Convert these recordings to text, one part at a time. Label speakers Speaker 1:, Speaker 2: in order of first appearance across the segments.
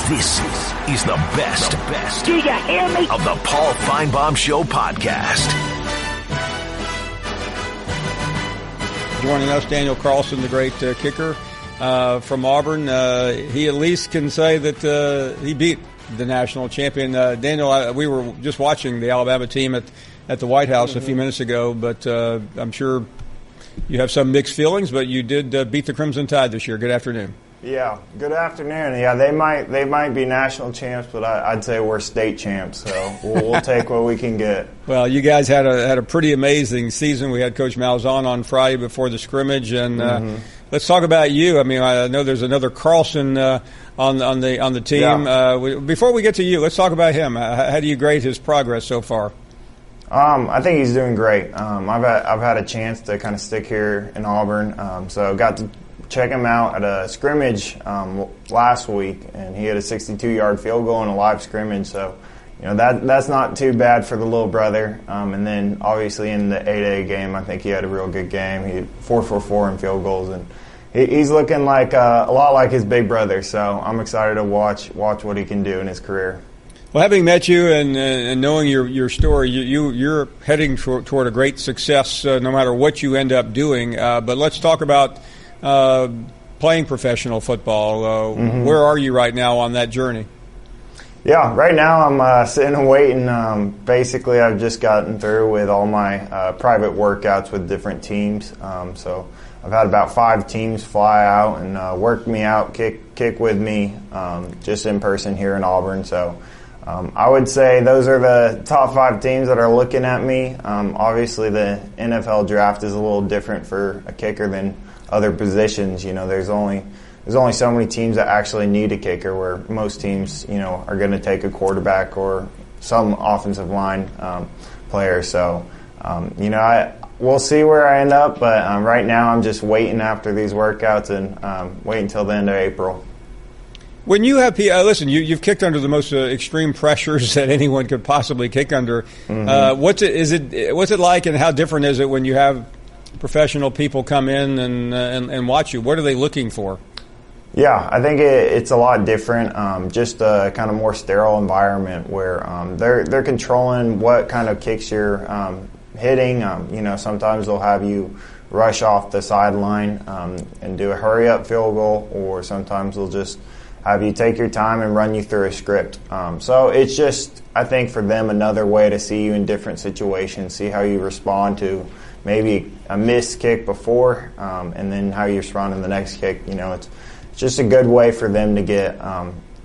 Speaker 1: This is the best
Speaker 2: Do you hear me?
Speaker 1: of the Paul Finebaum Show podcast.
Speaker 3: Joining us, Daniel Carlson, the great kicker from Auburn. He at least can say that he beat the national champion. Daniel, we were just watching the Alabama team at the White House a few minutes ago, but I'm sure you have some mixed feelings, but you did beat the Crimson Tide this year. Good afternoon.
Speaker 4: Yeah, good afternoon. Yeah, they might be national champs, but I'd say we're state champs, so we'll take what we can get.
Speaker 3: Well, you guys had a pretty amazing season. We had Coach Malzahn on Friday before the scrimmage, and let's talk about you. I mean, I know there's another Carlson on the team. Yeah. Before we get to you, let's talk about him. How do you grade his progress so far?
Speaker 4: I think he's doing great. I've had a chance to kind of stick here in Auburn, so got to check him out at a scrimmage last week, and he had a 62-yard field goal in a live scrimmage. So, you know, that's not too bad for the little brother. And then obviously in the 8A game, I think he had a real good game. He had 4 for 4 in field goals, and he's looking like a lot like his big brother. So I'm excited to watch what he can do in his career.
Speaker 3: Well, having met you and knowing your story, you're heading toward a great success no matter what you end up doing. But let's talk about playing professional football. Where are you right now on that journey?
Speaker 4: Yeah, right now I'm sitting and waiting. Basically, I've just gotten through with all my private workouts with different teams. So I've had about 5 teams fly out and work me out, kick with me, just in person here in Auburn. So I would say those are the top 5 teams that are looking at me. Obviously, the NFL draft is a little different for a kicker than other positions. You know, there's only so many teams that actually need a kicker, where most teams, you know, are going to take a quarterback or some offensive line player. So, you know, we'll see where I end up, but right now I'm just waiting after these workouts and waiting until the end of April.
Speaker 3: When you have listen, you've kicked under the most extreme pressures that anyone could possibly kick under. What's it like, and how different is it when you have professional people come in and watch you? What are they looking for?
Speaker 4: Yeah, I think it's a lot different. Just a kind of more sterile environment where they're controlling what kind of kicks you're hitting. You know, sometimes they'll have you rush off the sideline and do a hurry up field goal, or sometimes they'll just have you take your time and run you through a script. So it's just, I think, for them, another way to see you in different situations, see how you respond to maybe a missed kick before, and then how you respond in the next kick. You know, it's just a good way for them to get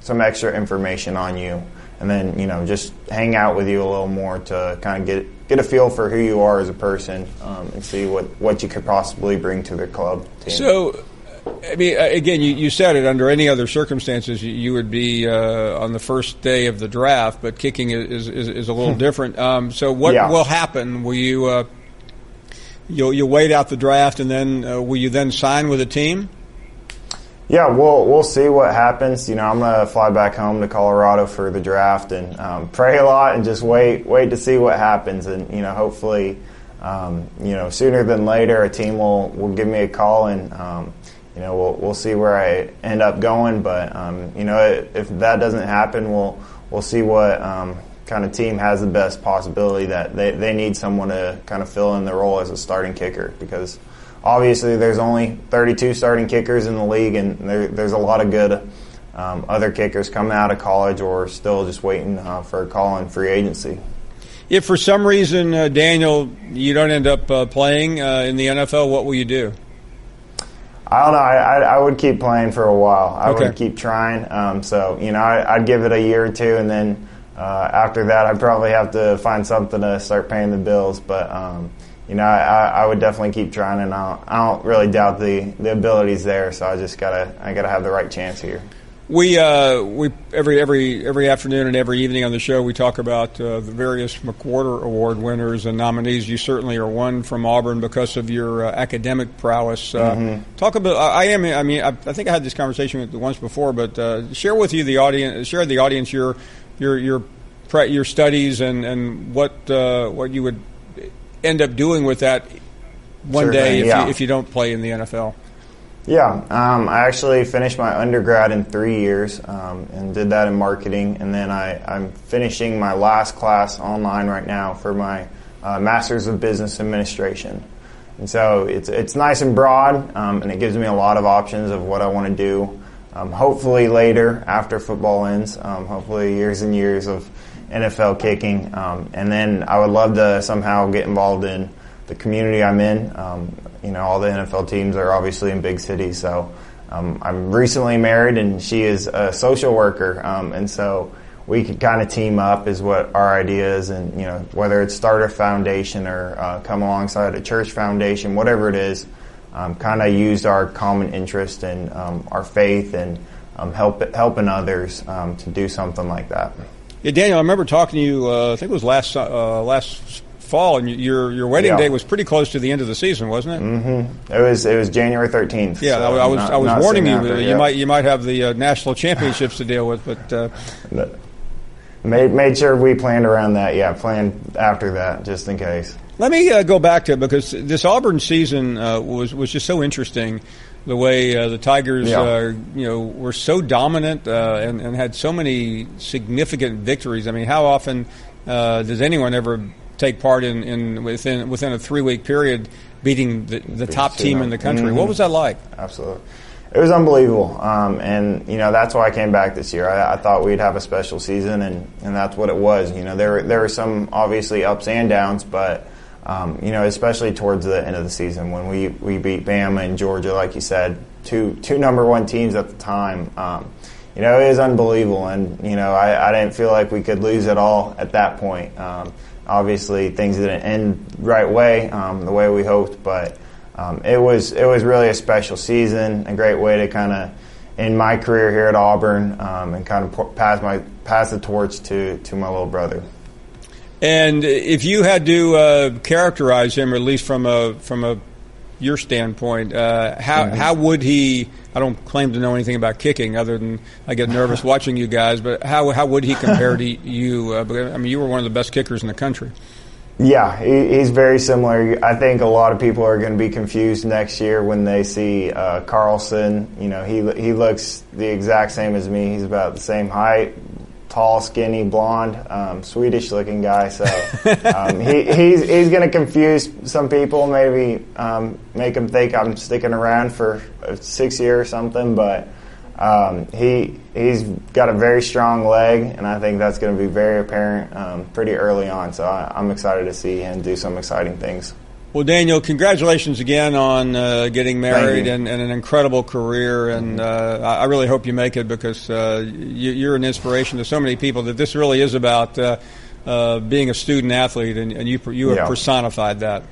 Speaker 4: some extra information on you, and then, you know, just hang out with you a little more to kind of get a feel for who you are as a person, and see what you could possibly bring to their club team.
Speaker 3: So, I mean, again, you said it, under any other circumstances you would be on the first day of the draft, but kicking is a little different. So what will happen? Will you you'll wait out the draft, and then will you then sign with a team?
Speaker 4: Yeah, we'll see what happens. You know, I'm gonna fly back home to Colorado for the draft and pray a lot and just wait to see what happens. And, you know, hopefully, you know, sooner than later, a team will give me a call, and you know, we'll see where I end up going. But you know, if that doesn't happen, we'll see what kind of team has the best possibility that they need someone to kind of fill in the role as a starting kicker, because obviously there's only 32 starting kickers in the league, and there's a lot of good other kickers coming out of college or still just waiting for a call in free agency.
Speaker 3: If for some reason, Daniel, you don't end up playing in the NFL, what will you do?
Speaker 4: I don't know. I would keep playing for a while. I would keep trying. So, you know, I'd give it a year or two, and then after that, I'd probably have to find something to start paying the bills. But, you know, I would definitely keep trying, and I don't really doubt the abilities there. So I gotta have the right chance here.
Speaker 3: We every afternoon and every evening on the show, we talk about the various McWhorter Award winners and nominees. You certainly are one from Auburn because of your academic prowess. Talk about. I think I had this conversation with you once before, but share with you the audience your studies and what you would end up doing with that one day if you don't play in the NFL.
Speaker 4: Yeah, I actually finished my undergrad in 3 years and did that in marketing, and then I'm finishing my last class online right now for my Master's of Business Administration. And so it's nice and broad, and it gives me a lot of options of what I want to do. Hopefully later, after football ends, hopefully years and years of NFL kicking, and then I would love to somehow get involved in the community I'm in. All the NFL teams are obviously in big cities, so I'm recently married, and she is a social worker, and so we could kind of team up is what our idea is, and whether it's start a foundation or come alongside a church foundation, whatever it is, kind of used our common interest in our faith and helping others to do something like that.
Speaker 3: Yeah, Daniel, I remember talking to you. I think it was last fall, and your wedding day was pretty close to the end of the season, wasn't it?
Speaker 4: Mm-hmm. It was January 13th.
Speaker 3: Yeah,
Speaker 4: so
Speaker 3: I was warning you
Speaker 4: after,
Speaker 3: that you might have the national championships to deal with, but
Speaker 4: made sure we planned around that. Yeah, planned after that just in case.
Speaker 3: Let me go back to it, because this Auburn season was just so interesting. The way the Tigers, were so dominant and had so many significant victories. I mean, how often does anyone ever take part in within a 3-week period beating the top team in the country? Mm-hmm. What was that like?
Speaker 4: Absolutely. It was unbelievable, and that's why I came back this year. I thought we'd have a special season, and that's what it was. There were some obviously ups and downs, but especially towards the end of the season when we beat Bama and Georgia, like you said, two number one teams at the time. It was unbelievable, and I didn't feel like we could lose at all at that point. Obviously, things didn't end right way, the way we hoped, but it was really a special season, a great way to kind of end my career here at Auburn and kind of pass the torch to my little brother.
Speaker 3: And if you had to characterize him, or at least from your standpoint, how would he? I don't claim to know anything about kicking, other than I get nervous watching you guys. But how would he compare to you? I mean, you were one of the best kickers in the country.
Speaker 4: Yeah, he's very similar. I think a lot of people are going to be confused next year when they see Carlson. He looks the exact same as me. He's about the same height. Tall, skinny, blonde, Swedish-looking guy. So he's going to confuse some people, maybe make them think I'm sticking around for 6 years or something. But he's got a very strong leg, and I think that's going to be very apparent pretty early on. So I'm excited to see him do some exciting things.
Speaker 3: Well, Daniel, congratulations again on getting married and an incredible career, and I really hope you make it, because you're an inspiration to so many people. That this really is about being a student athlete, and you have personified that.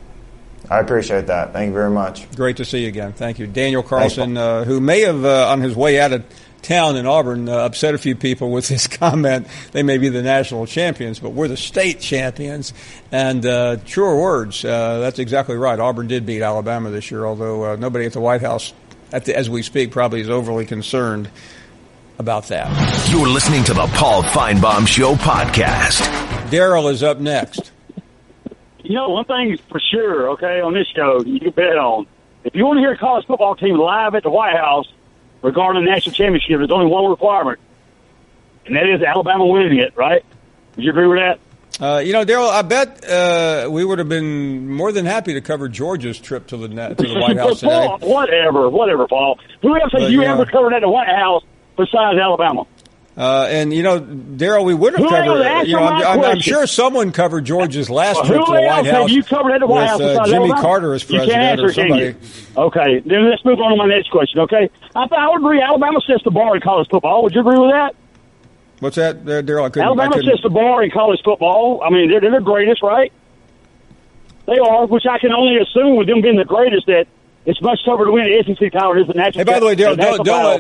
Speaker 4: I appreciate that. Thank you very much.
Speaker 3: Great to see you again. Thank you. Daniel Carlson, who may have, on his way out of town in Auburn, upset a few people with his comment. They may be the national champions, but we're the state champions. And truer words. That's exactly right. Auburn did beat Alabama this year, although nobody at the White House, as we speak, probably is overly concerned about that.
Speaker 1: You're listening to the Paul Finebaum Show podcast.
Speaker 3: Daryl is up next.
Speaker 2: One thing's for sure, okay, on this show, you can bet on. If you want to hear a college football team live at the White House regarding the national championship, there's only one requirement, and that is Alabama winning it, right? Would you agree with that?
Speaker 3: Daryl, I bet we would have been more than happy to cover Georgia's trip to the White House today.
Speaker 2: Paul, whatever, Paul. Who else have you ever covered at the White House besides Alabama?
Speaker 3: Daryl, we would have covered. I'm sure someone covered Georgia's last trip to the White House.
Speaker 2: Have you covered at the White House
Speaker 3: with Jimmy Carter as president or somebody?
Speaker 2: Okay, then let's move on to my next question. Okay, I would agree. Alabama sets the bar in college football. Would you agree with that?
Speaker 3: What's that, Daryl?
Speaker 2: Alabama sets the bar in college football. I mean, they're the greatest, right? They are, which I can only assume with them being the greatest that it's much tougher to win the SEC title than the national.
Speaker 3: Hey, by the way, Daryl,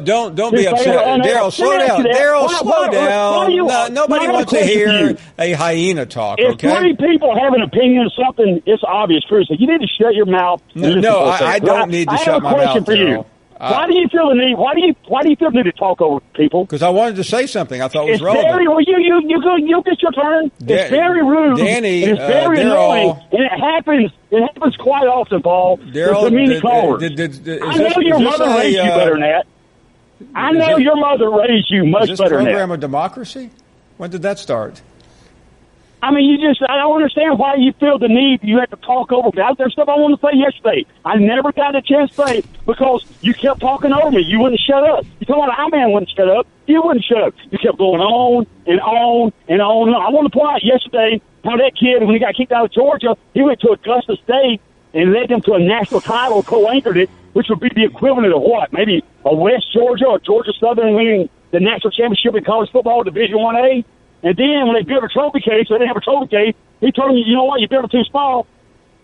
Speaker 3: don't be upset. Daryl, slow down. Daryl, slow down. Nobody wants to hear a hyena talk.
Speaker 2: If three people have an opinion of something, it's obvious, Chris. You need to shut your mouth.
Speaker 3: No, I don't need to shut my mouth.
Speaker 2: I have a question for you. Why do you feel the need? Why do you feel the need to talk over people?
Speaker 3: Because I wanted to say something I thought was
Speaker 2: it's
Speaker 3: relevant.
Speaker 2: Very, well, you get your turn. It's very rude.
Speaker 3: Danny,
Speaker 2: and it's very annoying, and it happens. It happens quite often, Paul.
Speaker 3: Daryl,
Speaker 2: the many callers. I know your mother raised you better than that. I know your mother raised you much better than that.
Speaker 3: Is this program of democracy? When did that start?
Speaker 2: I mean, I don't understand why you feel the need. You have to talk over me. There's stuff I wanted to say yesterday. I never got a chance to say because you kept talking over me. You wouldn't shut up. You told me our man wouldn't shut up. You wouldn't shut up. You kept going on and on and on. I want to point out yesterday how that kid, when he got kicked out of Georgia, he went to Augusta State and led them to a national title, co-anchored it, which would be the equivalent of what? Maybe a West Georgia or Georgia Southern winning the national championship in college football, Division 1A. And then when they built a trophy case, they didn't have a trophy case, he told me, you know what, you built it too small.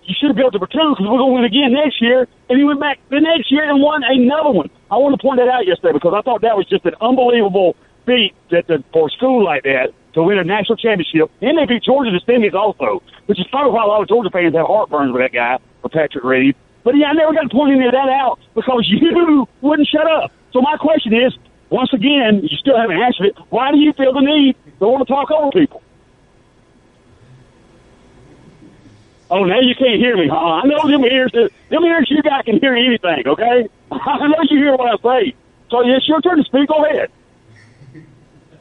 Speaker 2: You should have built it for two because we're going to win again next year. And he went back the next year and won another one. I want to point that out yesterday because I thought that was just an unbelievable feat for a school like that to win a national championship. And they beat Georgia Descendants also, which is probably why a lot of Georgia fans have heartburns with that guy, for Patrick Reed. But yeah, I never got to point any of that out because you wouldn't shut up. So my question is, once again, you still haven't answered it. Why do you feel the need to want to talk over people? Oh, now you can't hear me, huh? I know them ears you guys can hear anything, okay? I know you hear what I say. So it's your turn to speak. Go ahead.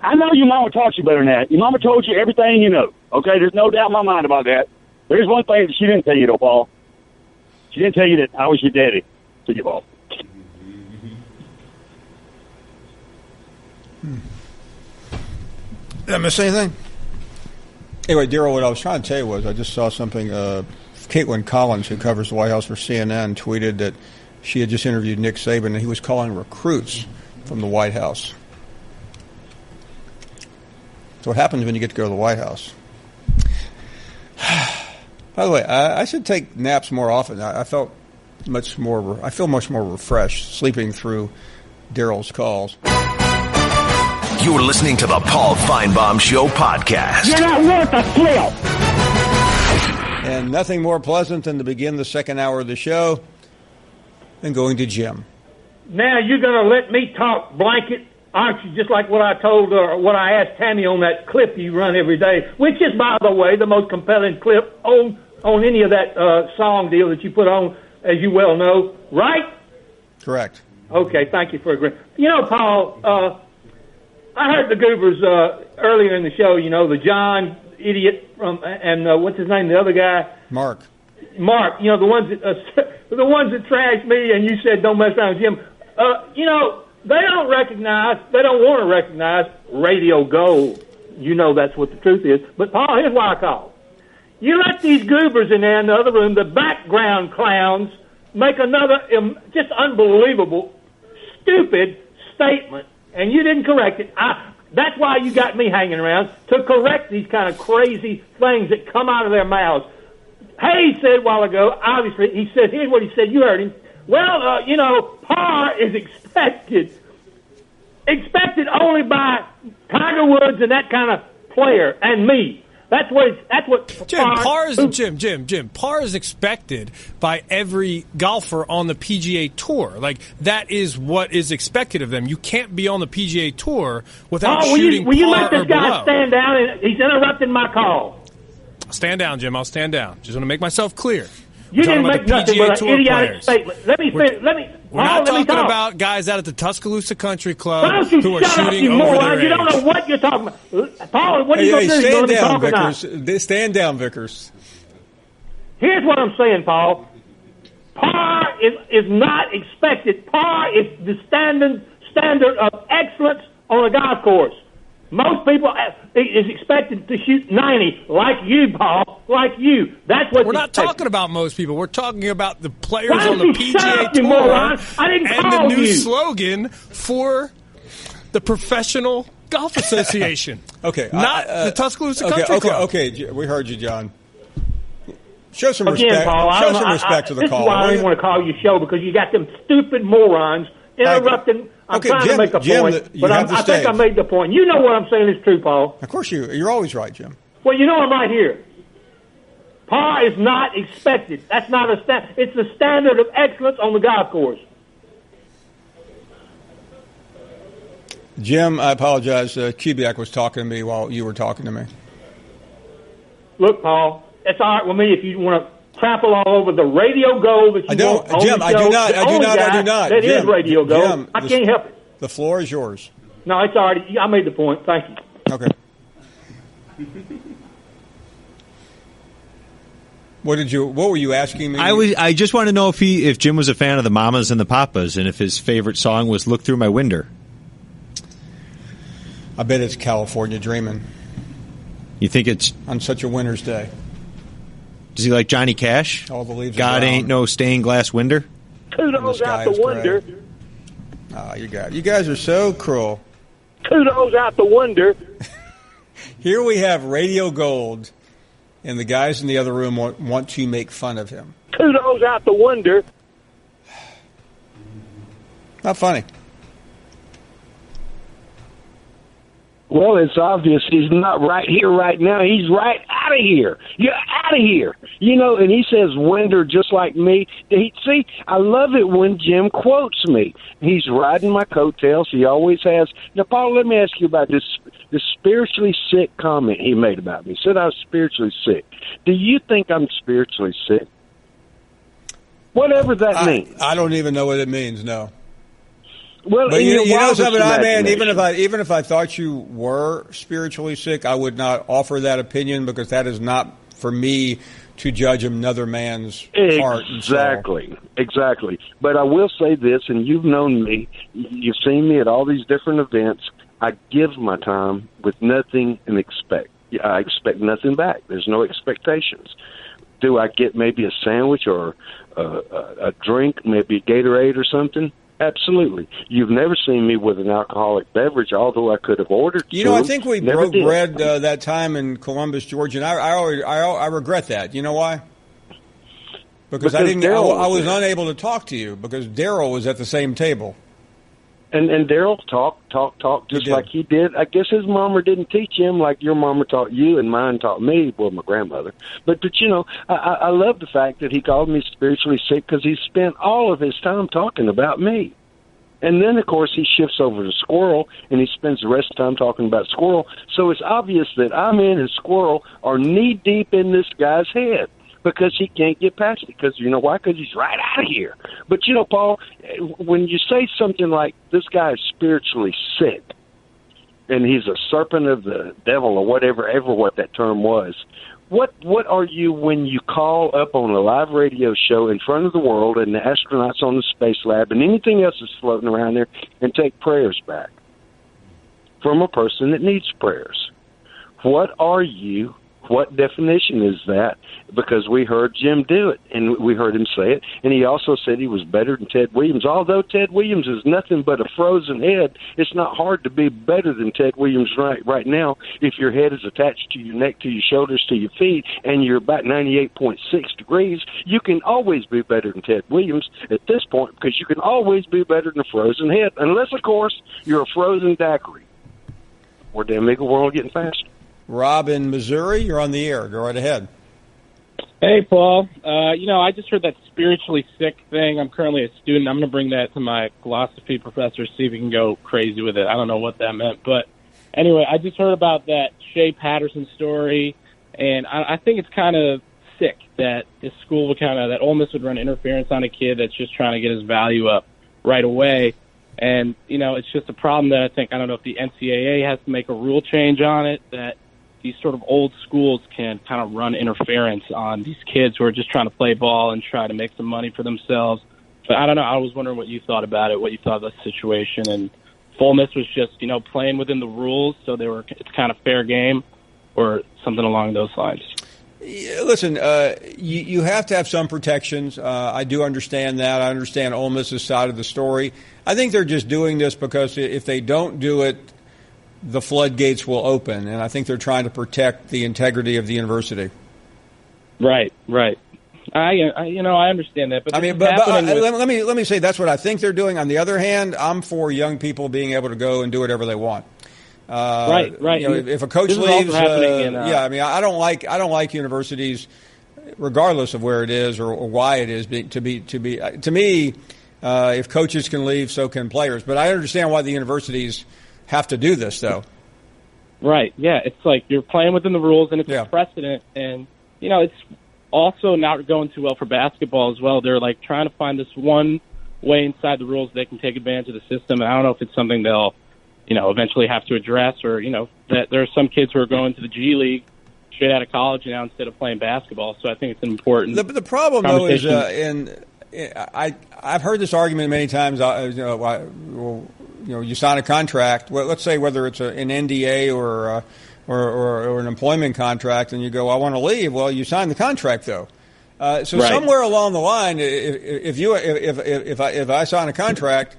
Speaker 2: I know your mama taught you better than that. Your mama told you everything you know, okay? There's no doubt in my mind about that. There's one thing that she didn't tell you, though, Paul. She didn't tell you that I was your daddy to you, Paul.
Speaker 3: Did I miss anything? Anyway, Daryl, what I was trying to tell you was I just saw something. Caitlin Collins, who covers the White House for CNN, tweeted that she had just interviewed Nick Saban and he was calling recruits from the White House. So what happens when you get to go to the White House? By the way, I should take naps more often. I feel much more refreshed sleeping through Daryl's calls.
Speaker 1: You're listening to the Paul Finebaum Show podcast.
Speaker 2: You're not worth a flip.
Speaker 3: And nothing more pleasant than to begin the second hour of the show than going to Jim.
Speaker 5: Now you're going to let me talk blanket, aren't you? Just like what I told what I asked Tammy on that clip you run every day, which is, by the way, the most compelling clip on any of that song deal that you put on, as you well know, right?
Speaker 3: Correct.
Speaker 5: Okay, thank you for agreeing. You know, Paul, I heard the Goobers earlier in the show, you know, the John idiot from, and what's his name, the other guy?
Speaker 3: Mark,
Speaker 5: you know, the ones that trashed me and you said don't mess around with Jim. You know, they don't want to recognize radio gold. You know that's what the truth is. But, Paul, here's why I call. You let these Goobers in there in the other room, the background clowns, make another just unbelievable, stupid statement. And you didn't correct it. That's why you got me hanging around, to correct these kind of crazy things that come out of their mouths. Hayes said a while ago, obviously, he said, here's what he said, you heard him. Well, you know, par is expected only by Tiger Woods and that kind of player and me. That's what
Speaker 6: Jim, par is expected by every golfer on the PGA Tour. Like, that is what is expected of them. You can't be on the PGA Tour without shooting
Speaker 5: will you
Speaker 6: par
Speaker 5: let this
Speaker 6: or
Speaker 5: guy
Speaker 6: below.
Speaker 5: stand down? He's interrupting my call.
Speaker 6: Stand down, Jim. I'll stand down. Just want to make myself clear.
Speaker 5: You didn't make nothing but an idiotic statement.
Speaker 6: We're not talking about guys out at the Tuscaloosa Country Club
Speaker 5: who
Speaker 6: are shooting over their age.
Speaker 5: You don't know what you're talking about. Paul, what are you going to do?
Speaker 3: Stand down, Vickers. Stand down, Vickers.
Speaker 5: Here's what I'm saying, Paul. Par is not expected. Par is the standard of excellence on a golf course. Most people is expected to shoot 90, like you, Paul, like you. That's what
Speaker 6: we're not
Speaker 5: expected.
Speaker 6: talking about most people. We're talking about the players
Speaker 5: Why
Speaker 6: on the PGA
Speaker 5: Tour
Speaker 6: Tour
Speaker 5: I didn't
Speaker 6: and
Speaker 5: call
Speaker 6: the new
Speaker 5: you.
Speaker 6: slogan for the Professional Golf Association.
Speaker 3: Okay,
Speaker 6: not the Tuscaloosa Country Club.
Speaker 3: Okay, we heard you, John. Show some
Speaker 5: Again,
Speaker 3: respect.
Speaker 5: Paul,
Speaker 3: Show some respect to the
Speaker 5: this
Speaker 3: caller.
Speaker 5: This is why I didn't want to call you show, because you got them stupid morons interrupting. I'm trying to make a point, but I think I made the point. You know what I'm saying is true, Paul.
Speaker 3: Of course you're always right, Jim.
Speaker 5: Well, you know I'm right here. Par is not expected. That's not it's the standard of excellence on the golf course.
Speaker 3: Jim, I apologize. Kubiak was talking to me while you were talking to me.
Speaker 5: Look, Paul, it's all right with me if you want to trample all over the radio gold that you want.
Speaker 3: Jim, I do not.
Speaker 5: That
Speaker 3: Jim,
Speaker 5: is radio gold.
Speaker 3: Jim,
Speaker 5: I can't help it.
Speaker 3: The floor is yours.
Speaker 5: No, it's all right. I made the point. Thank you.
Speaker 3: Okay. What were you asking me?
Speaker 7: I just want to know if Jim was a fan of the Mamas and the Papas, and if his favorite song was "Look Through My Window."
Speaker 3: I bet it's California Dreamin'.
Speaker 7: You think it's
Speaker 3: on such a winter's day?
Speaker 7: Does he like Johnny Cash?
Speaker 3: All the leaves.
Speaker 7: God ain't no stained glass window.
Speaker 2: Kudos out the window.
Speaker 3: Oh, you guys are so cruel.
Speaker 2: Kudos out the window.
Speaker 3: Here we have Radio Gold, and the guys in the other room want to make fun of him.
Speaker 2: Kudos out the window.
Speaker 3: Not funny.
Speaker 8: Well, it's obvious he's not right here right now. He's right out of here. You're out of here. And he says Winder just like me. See, I love it when Jim quotes me. He's riding my coattails. He always has. Now, Paul, let me ask you about this spiritually sick comment he made about me. He said I was spiritually sick. Do you think I'm spiritually sick? Whatever that means.
Speaker 3: I don't even know what it means, no.
Speaker 8: Well,
Speaker 3: but you know something, man. Even if I thought you were spiritually sick, I would not offer that opinion because that is not for me to judge another man's heart.
Speaker 8: Exactly. But I will say this, and you've known me, you've seen me at all these different events. I give my time with nothing and I expect nothing back. There's no expectations. Do I get maybe a sandwich or a drink, maybe a Gatorade or something? Absolutely. You've never seen me with an alcoholic beverage, although I could have ordered.
Speaker 3: I think we broke bread that time in Columbus, Georgia, and I regret that. You know why? Because I was unable to talk to you because Daryl was at the same table.
Speaker 8: And Daryl talked just like he did. I guess his mama didn't teach him like your mama taught you and mine taught me, well, my grandmother. But I love the fact that he called me spiritually sick because he spent all of his time talking about me. And then, of course, he shifts over to Squirrel, and he spends the rest of the time talking about Squirrel. So it's obvious that I and Squirrel are knee-deep in this guy's head. Because he can't get past it. Because you know why? Because he's right out of here. But, Paul, when you say something like this guy is spiritually sick and he's a serpent of the devil or whatever what that term was, what are you when you call up on a live radio show in front of the world and the astronauts on the space lab and anything else that's floating around there and take prayers back from a person that needs prayers? What are you? What definition is that? Because we heard Jim do it, and we heard him say it, and he also said he was better than Ted Williams. Although Ted Williams is nothing but a frozen head, it's not hard to be better than Ted Williams right now if your head is attached to your neck, to your shoulders, to your feet, and you're about 98.6 degrees. You can always be better than Ted Williams at this point because you can always be better than a frozen head, unless, of course, you're a frozen daiquiri. We're damn big world getting faster.
Speaker 3: Rob in Missouri, you're on the air. Go right ahead.
Speaker 9: Hey, Paul. I just heard that spiritually sick thing. I'm currently a student. I'm going to bring that to my philosophy professor, see if he can go crazy with it. I don't know what that meant. But anyway, I just heard about that Shea Patterson story, and I think it's kind of sick that this school would that Ole Miss would run interference on a kid that's just trying to get his value up right away. And, it's just a problem that I don't know if the NCAA has to make a rule change on it, that these sort of old schools can kind of run interference on these kids who are just trying to play ball and try to make some money for themselves. But I don't know. I was wondering what you thought about it, what you thought of the situation. And Ole Miss was just, playing within the rules, so it's kind of fair game or something along those lines.
Speaker 3: Listen, you have to have some protections. I do understand that. I understand Ole Miss's side of the story. I think they're just doing this because if they don't do it, the floodgates will open, and I think they're trying to protect the integrity of the university.
Speaker 9: Right. I understand that, but
Speaker 3: let me say that's what I think they're doing. On the other hand, I'm for young people being able to go and do whatever they want.
Speaker 9: Right.
Speaker 3: If a coach leaves, I don't like universities, regardless of where it is or why it is. To me, if coaches can leave, so can players. But I understand why the universities have to do this, though.
Speaker 9: Right, yeah. It's like you're playing within the rules, and it's a precedent. And, it's also not going too well for basketball as well. They're, like, trying to find this one way inside the rules they can take advantage of the system. And I don't know if it's something they'll, eventually have to address, or, that there are some kids who are going to the G League straight out of college now instead of playing basketball. So I think it's an important
Speaker 3: The problem, though, is I've heard this argument many times. You sign a contract. Well, let's say whether it's an NDA or an employment contract, and you go, "I want to leave." Well, you sign the contract, though. Somewhere along the line, if I sign a contract,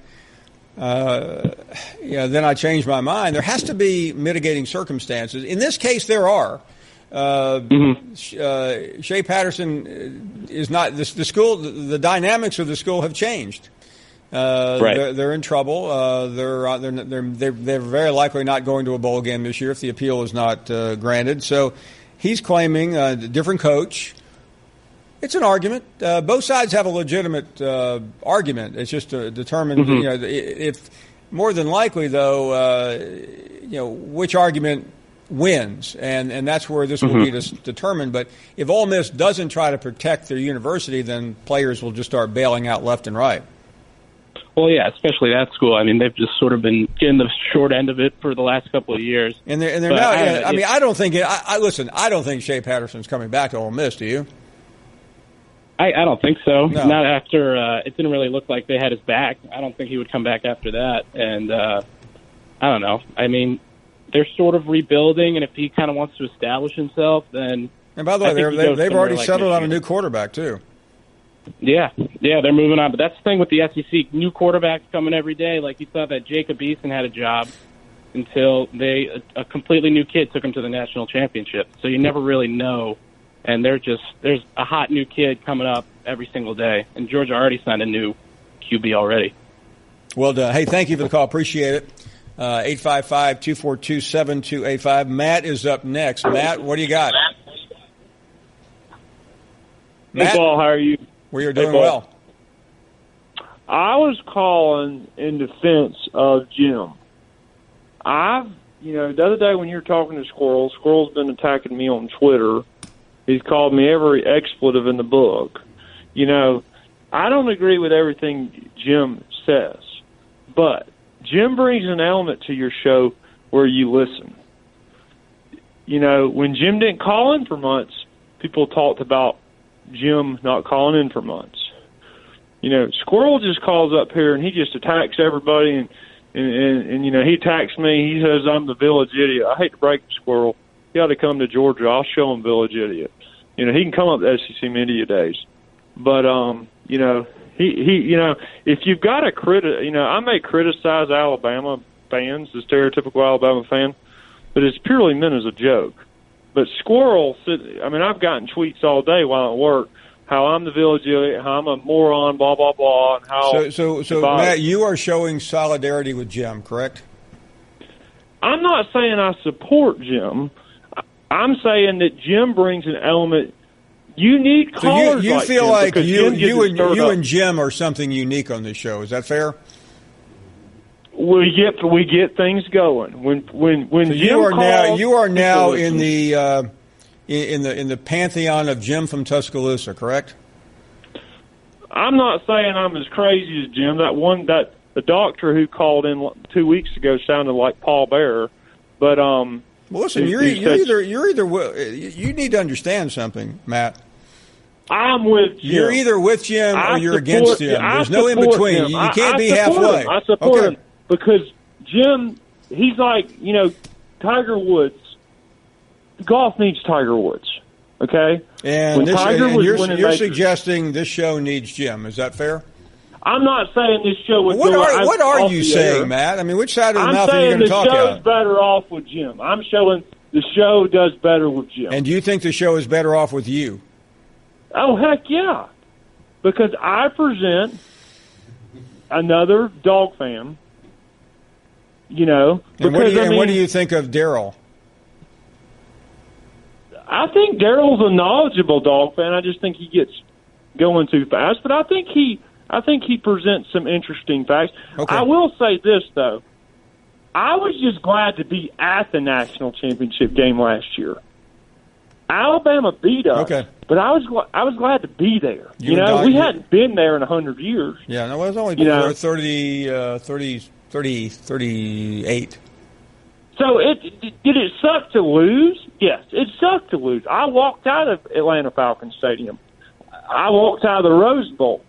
Speaker 3: then I change my mind. There has to be mitigating circumstances. In this case, there are. Shea Patterson is not the school. The dynamics of the school have changed. They're in trouble. They're very likely not going to a bowl game this year if the appeal is not granted. So he's claiming a different coach. It's an argument. Both sides have a legitimate argument. It's just to determine, if more than likely, though, which argument wins, and that's where this will be determined. But if Ole Miss doesn't try to protect their university, then players will just start bailing out left and right.
Speaker 9: Well, yeah, especially that school. I mean, they've just sort of been getting the short end of it for the last couple of years.
Speaker 3: And they're now. I don't think. Listen, I don't think Shea Patterson's coming back to Ole Miss. Do you?
Speaker 9: I don't think so.
Speaker 3: No.
Speaker 9: Not after it didn't really look like they had his back. I don't think he would come back after that. And I don't know. I mean, they're sort of rebuilding, and if he kind of wants to establish himself, then. And
Speaker 3: by the way, they've already settled on a new quarterback too.
Speaker 9: Yeah, they're moving on. But that's the thing with the SEC. New quarterbacks coming every day. Like you thought that Jacob Eason had a job until a completely new kid took him to the national championship. So you never really know. And there's a hot new kid coming up every single day. And Georgia already signed a new QB already.
Speaker 3: Well done. Hey, thank you for the call. Appreciate it. 855-242-7285. Matt is up next. Matt, what do you got?
Speaker 10: Hey, Paul, how are you?
Speaker 3: We are doing well.
Speaker 10: I was calling in defense of Jim. The other day when you were talking to Squirrel's been attacking me on Twitter. He's called me every expletive in the book. I don't agree with everything Jim says, but Jim brings an element to your show where you listen. When Jim didn't call in for months, people talked about Jim not calling in for months. Squirrel just calls up here and he just attacks everybody and he attacks me. He says I'm the village idiot. I hate to break the Squirrel. He ought to come to Georgia. I'll show him village idiot. He can come up to SEC Media Days. But if you've got a I may criticize Alabama fans, the stereotypical Alabama fan, but it's purely meant as a joke. But Squirrel, I've gotten tweets all day while at work, how I'm the village idiot, how I'm a moron, blah, blah, blah. And how
Speaker 3: so Matt, you are showing solidarity with Jim, correct?
Speaker 10: I'm not saying I support Jim. I'm saying that Jim brings an element. You need callers.
Speaker 3: So you
Speaker 10: like
Speaker 3: feel
Speaker 10: Jim
Speaker 3: like you
Speaker 10: and
Speaker 3: Jim are something unique on this show. Is that fair?
Speaker 10: We get things going when so
Speaker 3: you are now in the pantheon of Jim from Tuscaloosa, correct?
Speaker 10: I'm not saying I'm as crazy as Jim. The doctor who called in 2 weeks ago sounded like Paul Bearer, but
Speaker 3: Well, listen, you need to understand something, Matt.
Speaker 10: I'm with Jim.
Speaker 3: You're either with Jim or you're against Jim. There's no in between. You can't be halfway.
Speaker 10: I support him because Jim, he's like, Tiger Woods. Golf needs Tiger Woods. Okay?
Speaker 3: And you're suggesting this show needs Jim. Is that fair?
Speaker 10: I'm not saying this show would
Speaker 3: What are you saying, Matt? I mean, which side of the mouth are you going to talk out?
Speaker 10: I'm saying the show's better off with Jim. I'm showing the show does better with Jim.
Speaker 3: And do you think the show is better off with you?
Speaker 10: Oh, heck yeah. Because I present another dog fan,
Speaker 3: And what do you think of Daryl?
Speaker 10: I think Daryl's a knowledgeable dog fan. I just think he gets going too fast. But I think he presents some interesting facts.
Speaker 3: Okay.
Speaker 10: I will say this, though. I was just glad to be at the national championship game last year. Alabama beat us, but I was glad to be there. We hadn't been there in 100 years.
Speaker 3: Yeah, no, it was only 38.
Speaker 10: So did it suck to lose? Yes, it sucked to lose. I walked out of Atlanta Falcons Stadium. I walked out of the Rose Bowl.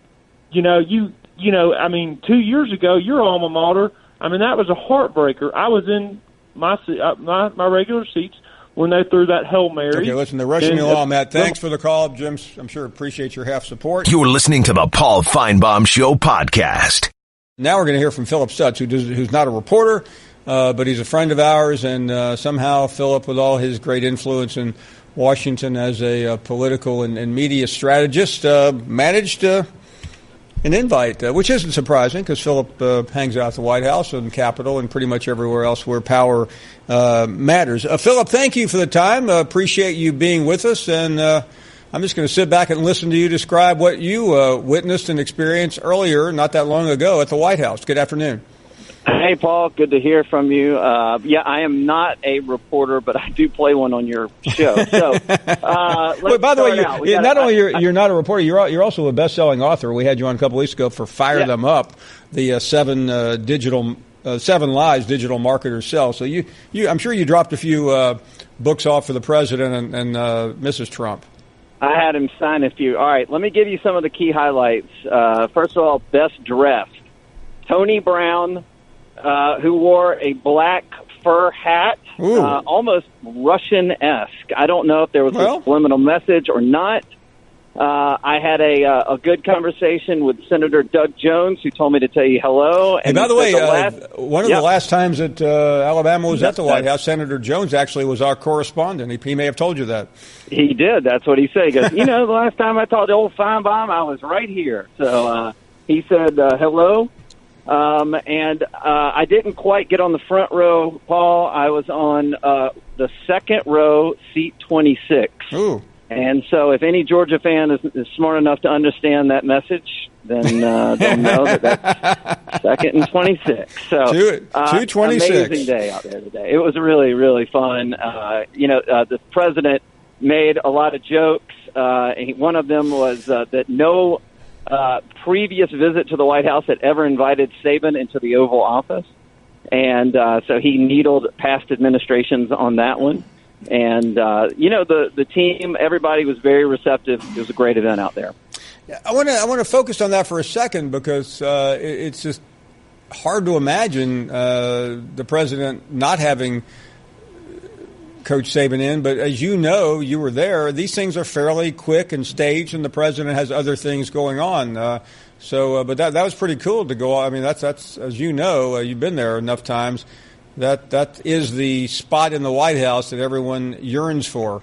Speaker 10: I mean, 2 years ago, your alma mater, I mean, that was a heartbreaker. I was in my regular seats when they threw that Hail Mary.
Speaker 3: Okay, listen, they're rushing me along, Matt. Thanks for the call. Jim, I'm sure appreciate your half support.
Speaker 1: You're listening to the Paul Finebaum Show podcast.
Speaker 3: Now we're going to hear from Philip Stutz, who's not a reporter, but he's a friend of ours, and somehow Philip, with all his great influence in Washington as a political and media strategist, managed an invite, which isn't surprising because Philip hangs out at the White House and Capitol and pretty much everywhere else where power matters. Philip, thank you for the time. Appreciate you being with us, and I'm just going to sit back and listen to you describe what you witnessed and experienced earlier, not that long ago, at the White House. Good afternoon.
Speaker 11: Hey, Paul. Good to hear from you. I am not a reporter, but I do play one on your show. So,
Speaker 3: Wait, by the way, you're not a reporter. You're also a best-selling author. We had you on a couple weeks ago for Fire Them Up, the seven lies digital marketers sell. So I'm sure you dropped a few books off for the president and Mrs. Trump.
Speaker 11: I had him sign a few. All right, let me give you some of the key highlights. First of all, best dressed. Tony Brown, who wore a black fur hat, almost Russian-esque. I don't know if there was a subliminal message or not. I had a good conversation with Senator Doug Jones, who told me to tell you hello.
Speaker 3: And by the way, one of the last times that Alabama was at the White House, Senator Jones actually was our correspondent. He may have told you that. He
Speaker 11: did. That's what he said. He goes, the last time I talked to old Finebaum, I was right here. So he said hello. And I didn't quite get on the front row, Paul. I was on the second row, seat 26.
Speaker 3: Ooh.
Speaker 11: And so if any Georgia fan is smart enough to understand that message, then they'll know that's second and 26. So
Speaker 3: 226.
Speaker 11: Amazing day out there today. It was really, really fun. The president made a lot of jokes. One of them was that no previous visit to the White House had ever invited Saban into the Oval Office. And so he needled past administrations on that one. And, the team, everybody was very receptive. It was a great event out there.
Speaker 3: I want to focus on that for a second because it's just hard to imagine the president not having Coach Saban in. But as you know, you were there. These things are fairly quick and staged, and the president has other things going on. But that was pretty cool to go. I mean, that's as you know, you've been there enough times. That is the spot in the White House that everyone yearns for.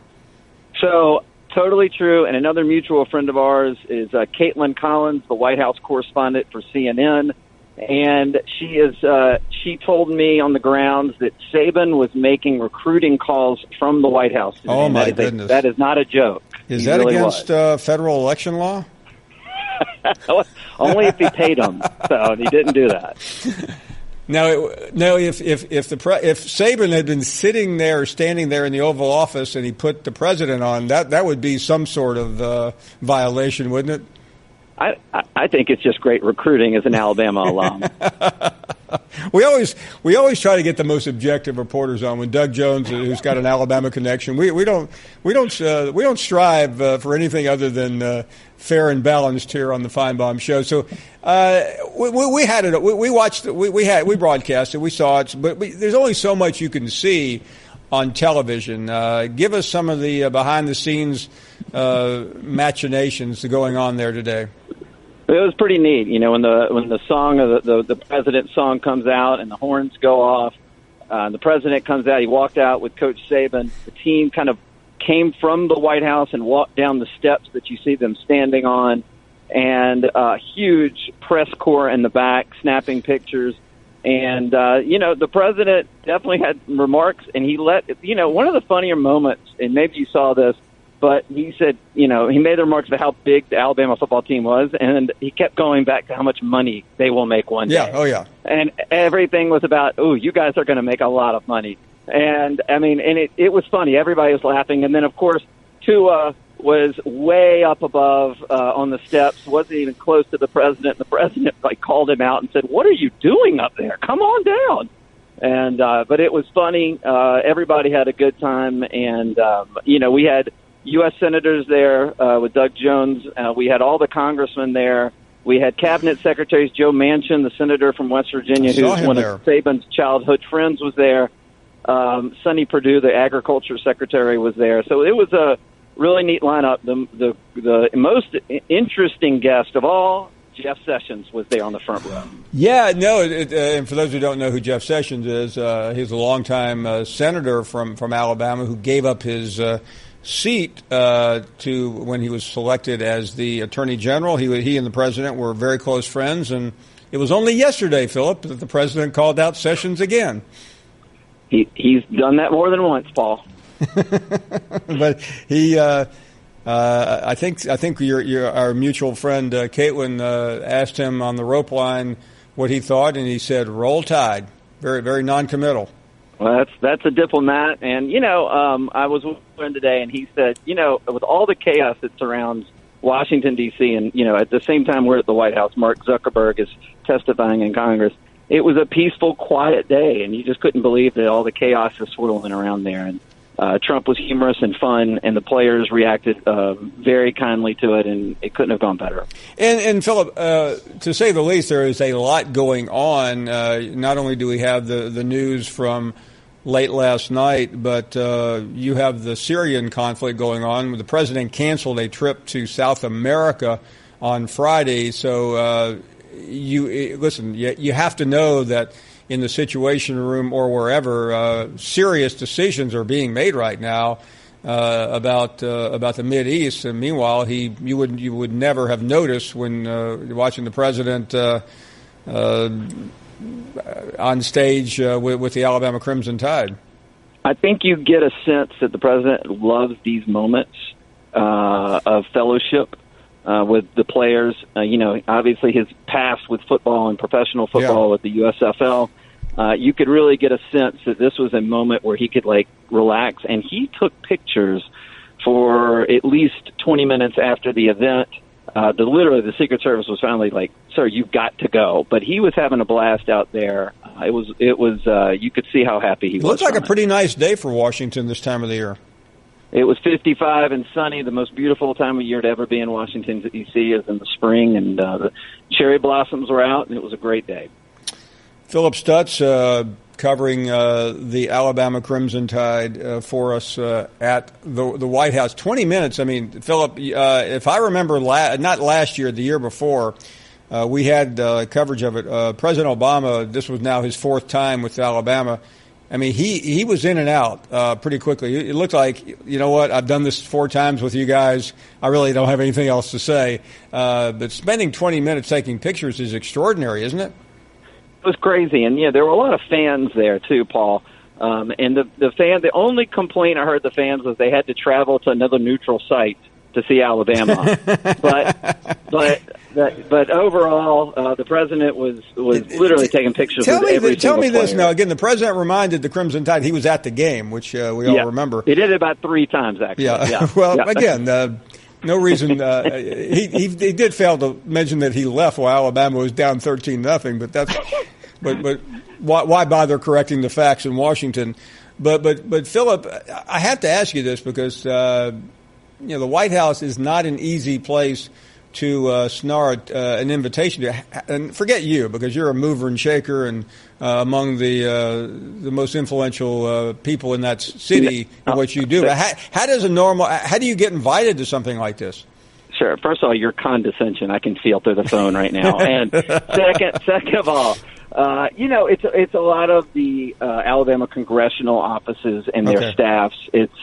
Speaker 3: So,
Speaker 11: totally true. And another mutual friend of ours is Caitlin Collins, the White House correspondent for CNN. And she told me on the grounds that Saban was making recruiting calls from the White House today.
Speaker 3: Oh, my goodness.
Speaker 11: That is not a joke.
Speaker 3: Is that really against federal election law?
Speaker 11: Only if he paid him. So he didn't do that.
Speaker 3: Now, if Saban had been sitting there or standing there in the Oval Office and he put the president on, that would be some sort of violation, wouldn't it?
Speaker 11: I think it's just great recruiting as an Alabama alum.
Speaker 3: We always try to get the most objective reporters on. When Doug Jones, who's got an Alabama connection, we don't strive for anything other than fair and balanced here on the Finebaum Show. So we had it. We watched. We broadcast it. We saw it. But there's only so much you can see on television. Give us some of the behind the scenes machinations going on there today.
Speaker 11: It was pretty neat, when the song of the president's song comes out and the horns go off. The president comes out. He walked out with Coach Saban. The team kind of came from the White House and walked down the steps that you see them standing on, and a huge press corps in the back snapping pictures. And the president definitely had remarks, and he let one of the funnier moments, and maybe you saw this. But he said, he made the remarks about how big the Alabama football team was, and he kept going back to how much money they will make one day.
Speaker 3: Yeah, oh yeah.
Speaker 11: And everything was about, you guys are going to make a lot of money. And, it was funny. Everybody was laughing. And then, of course, Tua was way up above on the steps, wasn't even close to the president. The president, called him out and said, "What are you doing up there? Come on down." And but it was funny. Everybody had a good time. And, we had U.S. senators there with Doug Jones. We had all the congressmen there. We had cabinet secretaries. Joe Manchin, the senator from West Virginia, who's one of Saban's childhood friends, was there. Sonny Perdue, the agriculture secretary, was there. So it was a really neat lineup. The most interesting guest of all, Jeff Sessions, was there on the front row.
Speaker 3: Yeah, no, and for those who don't know who Jeff Sessions is, he's a longtime senator from Alabama who gave up his seat to when he was selected as the Attorney General. He and the president were very close friends, and it was only yesterday, Philip, that the president called out Sessions again.
Speaker 11: He's done that more than once, Paul.
Speaker 3: But he, I think our mutual friend Caitlin asked him on the rope line what he thought, and he said, "Roll Tide." Very, very non-committal.
Speaker 11: Well, that's a diplomat, and I was with a friend today, and he said, with all the chaos that surrounds Washington D.C., and at the same time we're at the White House, Mark Zuckerberg is testifying in Congress. It was a peaceful, quiet day, and you just couldn't believe that all the chaos is swirling around there. And Trump was humorous and fun, and the players reacted very kindly to it, and it couldn't have gone better.
Speaker 3: And Philip, to say the least, there is a lot going on. Not only do we have the news from late last night, but you have the Syrian conflict going on. The president canceled a trip to South America on Friday, so you have to know that in the Situation Room or wherever, serious decisions are being made right now about the Mideast. And meanwhile, you would never have noticed when you're watching the president on stage with the Alabama Crimson Tide.
Speaker 11: I think you get a sense that the president loves these moments of fellowship with the players. Obviously his past with football and professional football with the USFL. You could really get a sense that this was a moment where he could relax, and he took pictures for at least 20 minutes after the event. Literally the Secret Service was finally like, "Sir, you've got to go." But he was having a blast out there. It was you could see how happy he was.
Speaker 3: Looks like a pretty nice day for Washington this time of the year.
Speaker 11: It was 55 and sunny. The most beautiful time of year to ever be in Washington, D.C. is in the spring, and the cherry blossoms were out, and it was a great day. Philip
Speaker 3: Stutz covering the Alabama Crimson Tide for us at the White House. 20 minutes. I mean, Philip, if I remember, not last year, the year before, we had coverage of it. President Obama, this was now his fourth time with Alabama. I mean, he was in and out pretty quickly. It looked like, you know what, I've done this 4 times with you guys. I really don't have anything else to say. But spending 20 minutes taking pictures is extraordinary, isn't it?
Speaker 11: It was crazy. And, there were a lot of fans there, too, Paul. And the only complaint I heard the fans was they had to travel to another neutral site to see Alabama. But overall, the president was literally taking pictures with every single player.
Speaker 3: Tell me this now. Again, the president reminded the Crimson Tide he was at the game, which we all remember.
Speaker 11: He did it about 3 times, actually.
Speaker 3: Yeah. Well, again, no reason. He did fail to mention that he left while Alabama was down 13-0. But that's. But why bother correcting the facts in Washington? But Philip, I have to ask you this because the White House is not an easy place to snare an invitation to, and forget you because you're a mover and shaker and among the most influential people in that city in what you do. How do you get invited to something like this?
Speaker 11: Sure. First of all, your condescension I can feel through the phone right now, and second of all, it's a lot of the Alabama congressional offices and their staffs. It's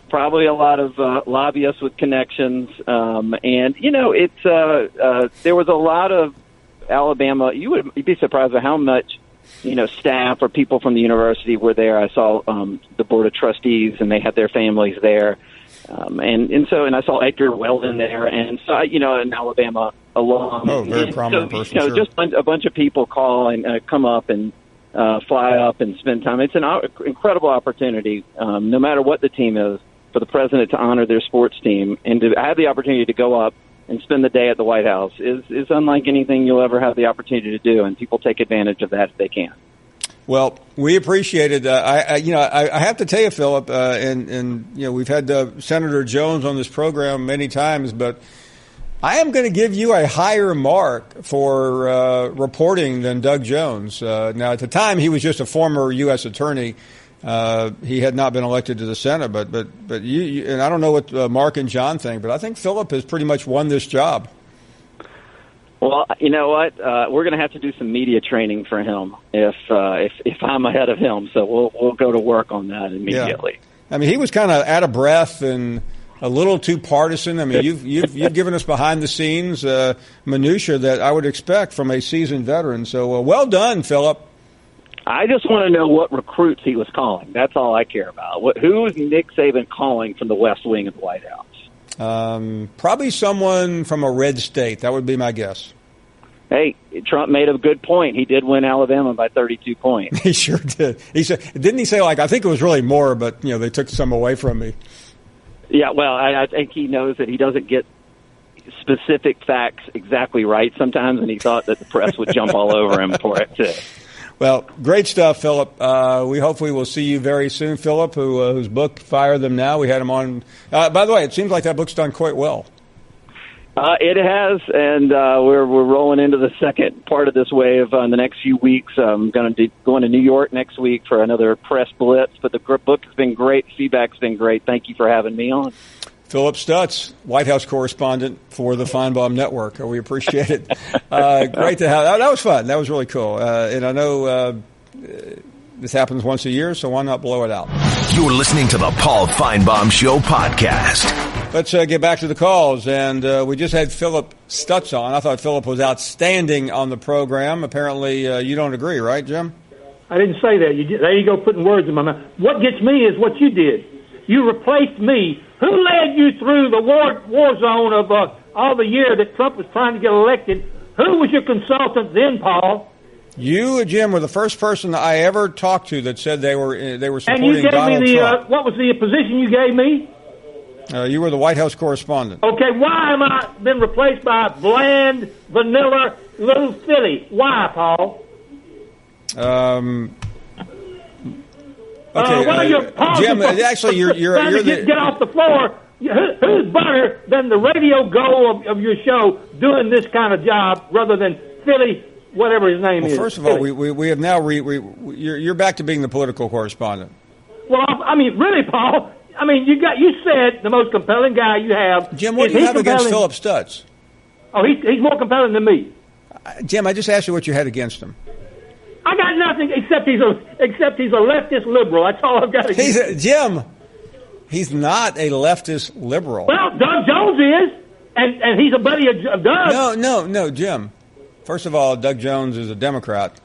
Speaker 11: probably a lot of lobbyists with connections, and there was a lot of Alabama. You'd be surprised at how much staff or people from the university were there. I saw the board of trustees, and they had their families there. And I saw Edgar Weldon there, and so an Alabama alum.
Speaker 3: Oh, very prominent person. Sure.
Speaker 11: Just a bunch of people call and come up and fly up and spend time. It's an incredible opportunity, no matter what the team is, for the president to honor their sports team and to have the opportunity to go up and spend the day at the White House is unlike anything you'll ever have the opportunity to do, and people take advantage of that if they can.
Speaker 3: Well, we appreciate it. I have to tell you, Philip, and we've had Senator Jones on this program many times, but I am going to give you a higher mark for reporting than Doug Jones. Now, at the time, he was just a former U.S. attorney. He had not been elected to the Senate, but you and I don't know what Mark and John think, but I think Philip has pretty much won this job.
Speaker 11: Well, you know what? We're going to have to do some media training for him if I'm ahead of him. So we'll go to work on that immediately.
Speaker 3: Yeah. I mean, he was kind of out of breath and a little too partisan. I mean, you've given us behind the scenes minutia that I would expect from a seasoned veteran. So well done, Philip.
Speaker 11: I just want to know what recruits he was calling. That's all I care about. Who is Nick Saban calling from the West Wing of the White House?
Speaker 3: Probably someone from a red state. That would be my guess.
Speaker 11: Hey, Trump made a good point. He did win Alabama by 32 points.
Speaker 3: He sure did. He said, didn't he say, I think it was really more, but they took some away from me.
Speaker 11: Yeah, well, I think he knows that he doesn't get specific facts exactly right sometimes, and he thought that the press would jump all over him for it too.
Speaker 3: Well, great stuff, Philip. We hopefully will see you very soon, Philip, whose book, Fire Them Now, we had him on. By the way, it seems like that book's done quite well.
Speaker 11: It has, and we're rolling into the second part of this wave in the next few weeks. I'm going to be going to New York next week for another press blitz, but the book has been great. Feedback's been great. Thank you for having me on.
Speaker 3: Philip Stutz, White House correspondent for the Finebaum Network. We appreciate it. Great to have that. Was fun. That was really cool. And I know this happens once a year, so why not blow it out?
Speaker 1: You're listening to the Paul Finebaum Show podcast.
Speaker 3: Let's get back to the calls. And we just had Philip Stutz on. I thought Philip was outstanding on the program. Apparently you don't agree, right, Jim?
Speaker 5: I didn't say that. There you go, putting words in my mouth. What gets me is what you did. You replaced me. Who led you through the war zone of all the year that Trump was trying to get elected? Who was your consultant then, Paul?
Speaker 3: You, Jim, were the first person I ever talked to that said they were supporting
Speaker 5: and you gave
Speaker 3: Donald
Speaker 5: me
Speaker 3: Trump.
Speaker 5: What was the position you gave me?
Speaker 3: You were the White House correspondent.
Speaker 5: Okay, why am I been replaced by bland, vanilla, little Philly? Why, Paul?
Speaker 3: Okay,
Speaker 5: what are your
Speaker 3: Jim, actually, you're
Speaker 5: get off the floor. Who's better than the radio go of your show doing this kind of job rather than Philly, whatever his name is?
Speaker 3: First of all, we have now you're back to being the political correspondent.
Speaker 5: Well, I mean, really, Paul. I mean, you said the most compelling guy you have.
Speaker 3: Jim, what do you have against Philip Stutz?
Speaker 5: Oh, he's more compelling than me.
Speaker 3: Jim, I just asked you what you had against him.
Speaker 5: I got nothing except he's a leftist liberal. That's all I've got against
Speaker 3: Jim, he's not a leftist liberal.
Speaker 5: Well, Doug Jones is, and he's a buddy of Doug.
Speaker 3: No, Jim. First of all, Doug Jones is a Democrat.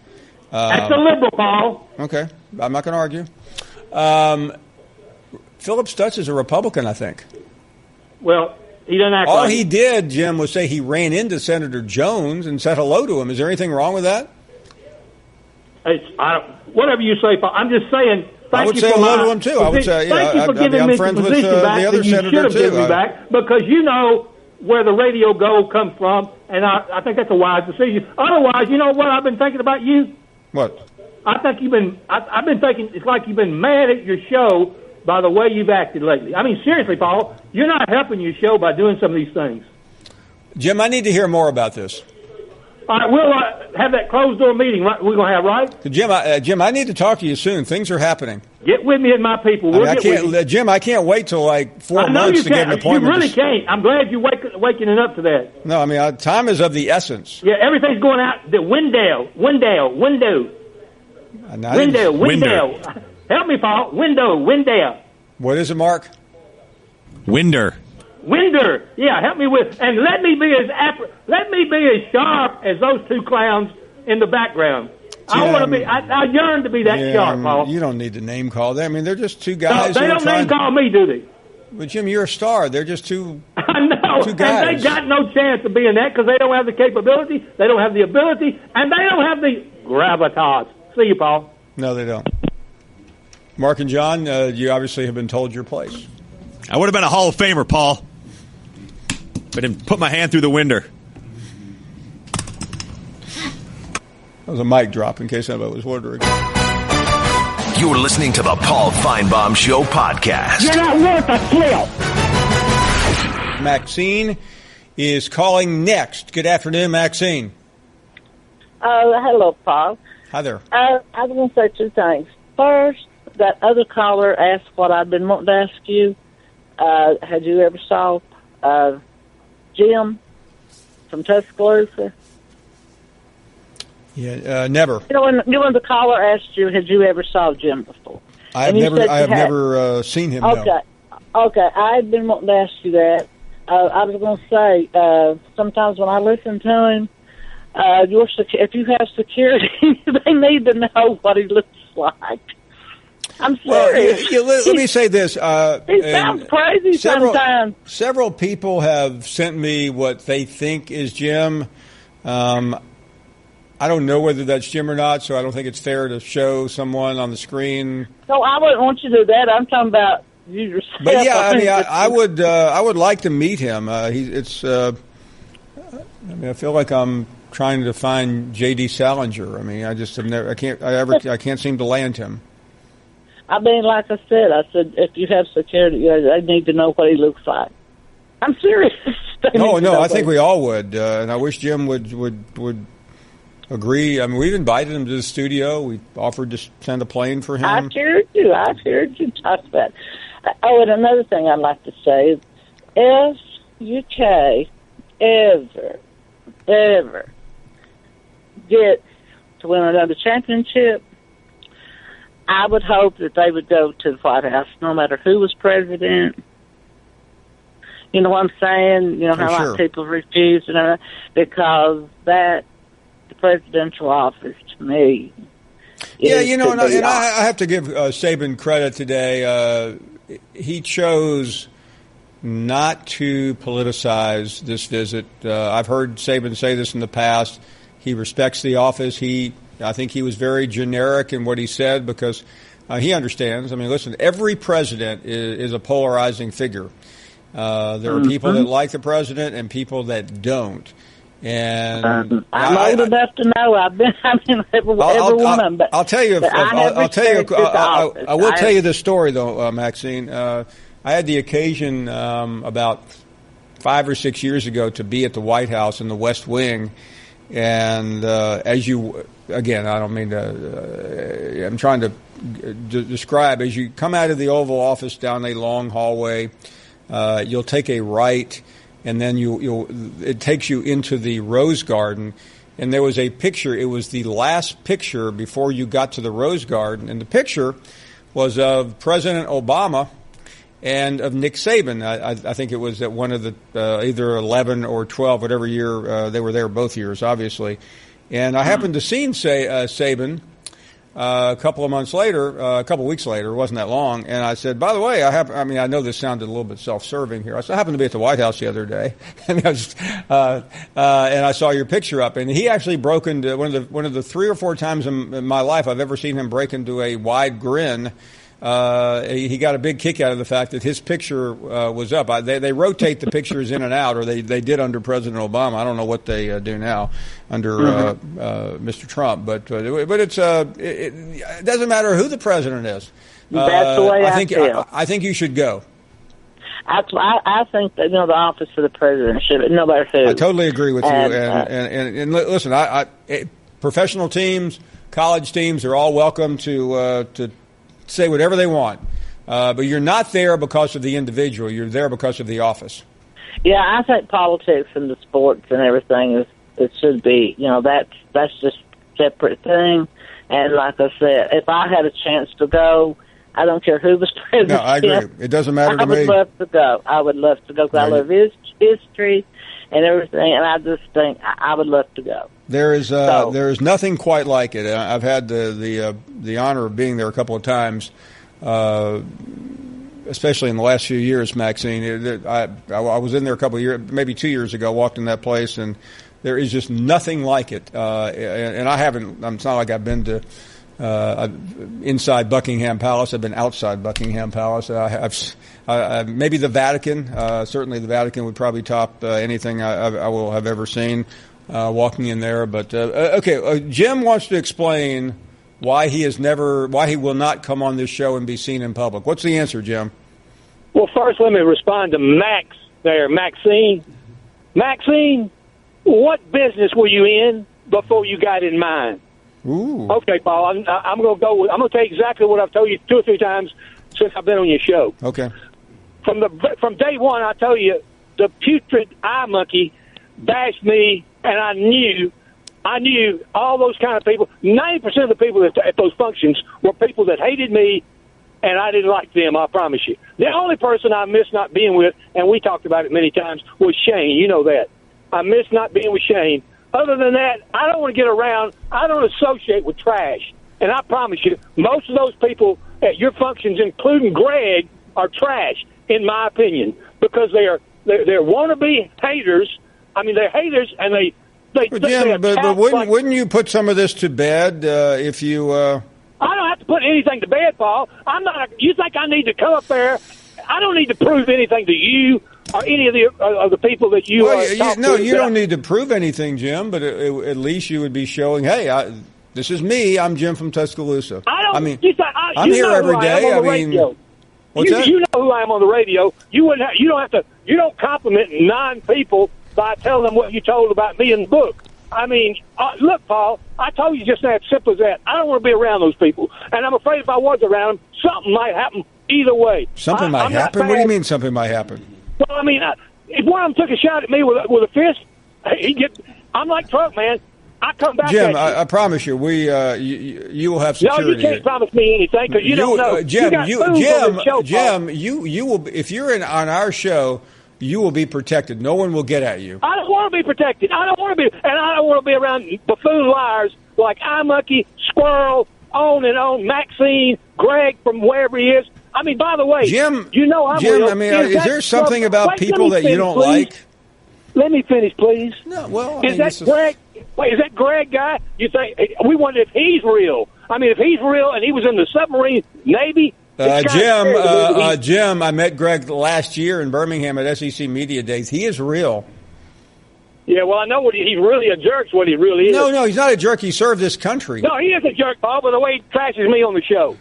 Speaker 5: That's a liberal, Paul.
Speaker 3: Okay, I'm not going to argue. Philip Stutz is a Republican, I think.
Speaker 5: Well, he doesn't act
Speaker 3: all
Speaker 5: like
Speaker 3: he did, Jim, was say he ran into Senator Jones and said hello to him. Is there anything wrong with that?
Speaker 5: Whatever you say, Paul. I'm just saying.
Speaker 3: I would say hello to him too. I would say,
Speaker 5: thank you for giving me the position back
Speaker 3: the other
Speaker 5: that you should
Speaker 3: senator
Speaker 5: have given
Speaker 3: too.
Speaker 5: me back, because you know where the radio gold comes from, and I think that's a wise decision. Otherwise, you know what I've been thinking about you?
Speaker 3: What?
Speaker 5: I think I've been thinking it's like you've been mad at your show by the way you've acted lately. I mean, seriously, Paul, you're not helping your show by doing some of these things.
Speaker 3: Jim, I need to hear more about this.
Speaker 5: All right, we'll have that closed-door meeting we're going to have, right?
Speaker 3: Jim, I need to talk to you soon. Things are happening.
Speaker 5: Get with me and my people.
Speaker 3: Jim, I can't wait till like 4 months to get an appointment.
Speaker 5: You really can't. I'm glad you're waking up to that.
Speaker 3: No, I mean, time is of the essence.
Speaker 5: Yeah, everything's going out the window. Help me, Paul. Window.
Speaker 3: What is it, Mark?
Speaker 7: Winder.
Speaker 5: Yeah, help me with, and let me be as sharp as those two clowns in the background. I yearn to be that sharp, Paul.
Speaker 3: You don't need to name call them. I mean, they're just two guys.
Speaker 5: No, they don't name call me, do they?
Speaker 3: But Jim, you're a star. They're just two.
Speaker 5: I know,
Speaker 3: two guys.
Speaker 5: And they got no chance of being that because they don't have the capability, they don't have the ability, and they don't have the gravitas. See you, Paul.
Speaker 3: No, they don't. Mark and John, you obviously have been told your place.
Speaker 7: I would have been a Hall of Famer, Paul, but didn't put my hand through the window.
Speaker 3: That was a mic drop, in case anybody was wondering.
Speaker 1: You're listening to the Paul Finebaum Show podcast.
Speaker 5: You're not worth a flip.
Speaker 3: Maxine is calling next. Good afternoon, Maxine.
Speaker 12: Hello, Paul.
Speaker 3: Hi there.
Speaker 12: I was going to say two things. First, that other caller asked what I've been wanting to ask you. Had you ever saw Jim from Tuscaloosa?
Speaker 3: Yeah, never.
Speaker 12: You know, when the caller asked you, had you ever saw Jim before?
Speaker 3: I have never seen him.
Speaker 12: Okay,
Speaker 3: no.
Speaker 12: Okay. I had been wanting to ask you that. I was going to say sometimes when I listen to him, if you have security, they need to know what he looks like. I'm serious.
Speaker 3: Well, let me say this.
Speaker 12: He sounds crazy sometimes.
Speaker 3: Several people have sent me what they think is Jim. I don't know whether that's Jim or not, so I don't think it's fair to show someone on the screen.
Speaker 12: No, I wouldn't want you to do that. I'm talking about you yourself.
Speaker 3: But yeah, I would like to meet him. I feel like I'm trying to find J.D. Salinger. I mean, I just have never. I can't seem to land him.
Speaker 12: I mean, like I said, if you have security, they need to know what he looks like. I'm serious.
Speaker 3: No, I think we all would, and I wish Jim would agree. I mean, we've invited him to the studio. We offered to send a plane for him.
Speaker 12: I heard you talk about it. Oh, and another thing I'd like to say is, if UK ever gets to win another championship, I would hope that they would go to the White House, no matter who was president. You know what I'm saying? You know how
Speaker 3: sure.
Speaker 12: people refuse and everything, because the presidential office to me.
Speaker 3: Yeah, you know, and I have to give Saban credit today. He chose not to politicize this visit. I've heard Saban say this in the past. He respects the office. I think he was very generic in what he said because he understands. I mean, listen, every president is a polarizing figure. There are people that like the president and people that don't. And
Speaker 12: I'm old enough to know. Every one of them.
Speaker 3: I'll tell you. I will tell you this story though, Maxine. I had the occasion about 5 or 6 years ago to be at the White House in the West Wing, and as you again, I don't mean to. I'm trying to describe as you come out of the Oval Office down a long hallway. You'll take a right. And then it takes you into the Rose Garden, and there was a picture. It was the last picture before you got to the Rose Garden, and the picture was of President Obama and of Nick Saban. I think it was at one of the either 11 or 12, whatever year they were there, both years, obviously. And I happened to see Saban a couple of months later, a couple of weeks later, it wasn't that long, and I said, by the way, I know this sounded a little bit self-serving here. I said, I happened to be at the White House the other day, and I saw your picture up, and he actually broke into one of the 3 or 4 times in my life I've ever seen him break into a wide grin. He got a big kick out of the fact that his picture was up. They rotate the pictures in and out, or they did under President Obama. I don't know what they do now under Mr. Trump, but it doesn't matter who the president is.
Speaker 12: That's the way I feel.
Speaker 3: I think you should go.
Speaker 12: I think that the office of the president should, no matter who.
Speaker 3: I totally agree with you. And listen, professional teams, college teams, are all welcome to say whatever they want, but you're not there because of the individual. You're there because of the office.
Speaker 12: Yeah, I think politics and the sports and everything it should be. That's just a separate thing. And like I said, if I had a chance to go, I don't care who was president.
Speaker 3: No, I agree. It doesn't matter to me.
Speaker 12: I would love to go. I would love to go because I love history and everything, and I just think I would love to go.
Speaker 3: There is nothing quite like it. I've had the honor of being there a couple of times. especially in the last few years, Maxine. I was in there a couple of years, maybe 2 years ago, walked in that place, and there is just nothing like it. And I haven't. It's not like I've been to inside Buckingham Palace. I've been outside Buckingham Palace. Maybe the Vatican. Certainly, the Vatican would probably top anything I will have ever seen walking in there. But okay, Jim wants to explain why he will not come on this show and be seen in public. What's the answer, Jim?
Speaker 5: Well, first, let me respond to Max there, Maxine. Maxine, what business were you in before you got in mine?
Speaker 3: Ooh.
Speaker 5: Okay, Paul, I'm going to go. I'm going to tell you exactly what I've told you 2 or 3 times since I've been on your show.
Speaker 3: Okay.
Speaker 5: From day one, I tell you, the putrid eye monkey bashed me, and I knew all those kind of people. 90% of the people at those functions were people that hated me, and I didn't like them. I promise you. The only person I miss not being with, and we talked about it many times, was Shane. You know that. I miss not being with Shane. Other than that, I don't want to get around. I don't associate with trash. And I promise you, most of those people at your functions, including Greg, are trash, in my opinion, because they're wannabe haters. I mean, they're haters, and they
Speaker 3: Jim, but wouldn't you put some of this to bed if you?
Speaker 5: I don't have to put anything to bed, Paul. I'm not. You think I need to come up there? I don't need to prove anything to you or any of the people that you talk to.
Speaker 3: No, you don't need to prove anything, Jim. But at least you would be showing, hey, this is me. I'm Jim from Tuscaloosa. I'm here every day. I mean, what's that?
Speaker 5: You know who I am on the radio. You don't compliment 9 people by telling them what you told about me in the book. I mean, look, Paul, I told you just that, simple as that. I don't want to be around those people. And I'm afraid if I was around them, something might happen either way.
Speaker 3: Something might happen? What do you mean something might happen?
Speaker 5: Well, I mean, if one of them took a shot at me with a fist, I'm like Trump, man. I come back
Speaker 3: Jim,
Speaker 5: at you.
Speaker 3: I promise you, you will have security.
Speaker 5: No, you can't promise me anything because you don't know.
Speaker 3: Jim, you will. If you're on our show, you will be protected. No one will get at you.
Speaker 5: I don't want to be protected. I don't want to be, and I don't want to be around buffoon liars like iMonkey, Squirrel, on and on, Maxine, Greg from wherever he is. I mean, by the way,
Speaker 3: Jim,
Speaker 5: you know I'm
Speaker 3: Jim,
Speaker 5: real.
Speaker 3: I mean, is there something about people that you don't like?
Speaker 5: Let me finish, please.
Speaker 3: No, well,
Speaker 5: is that Greg? Wait, is that Greg guy? You think we wonder if he's real? I mean, if he's real and he was in the submarine Navy.
Speaker 3: Jim, I met Greg last year in Birmingham at SEC Media Days. He is real.
Speaker 5: Yeah, well, I know he's really a jerk. What he really is.
Speaker 3: No, he's not a jerk. He served this country.
Speaker 5: No, he is a jerk, Paul. But the way he trashes me on the show,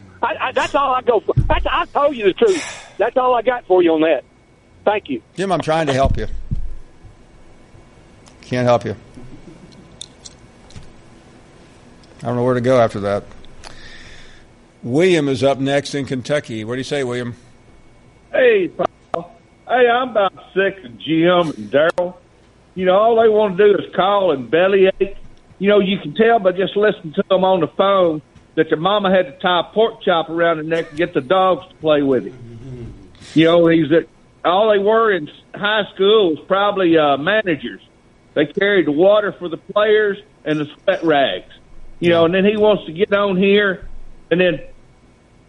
Speaker 5: that's all I go for. I told you the truth. That's all I got for you on that. Thank you,
Speaker 3: Jim. I'm trying to help you. Can't help you. I don't know where to go after that. William is up next in Kentucky. What do you say, William?
Speaker 13: Hey, Paul. Hey, I'm about sick of Jim and Darryl. You know, all they want to do is call and bellyache. You know, you can tell by just listening to them on the phone that their mama had to tie a pork chop around her neck to get the dogs to play with him. You know, all they were in high school was probably managers. They carried the water for the players and the sweat rags. You know, and then he wants to get on here and then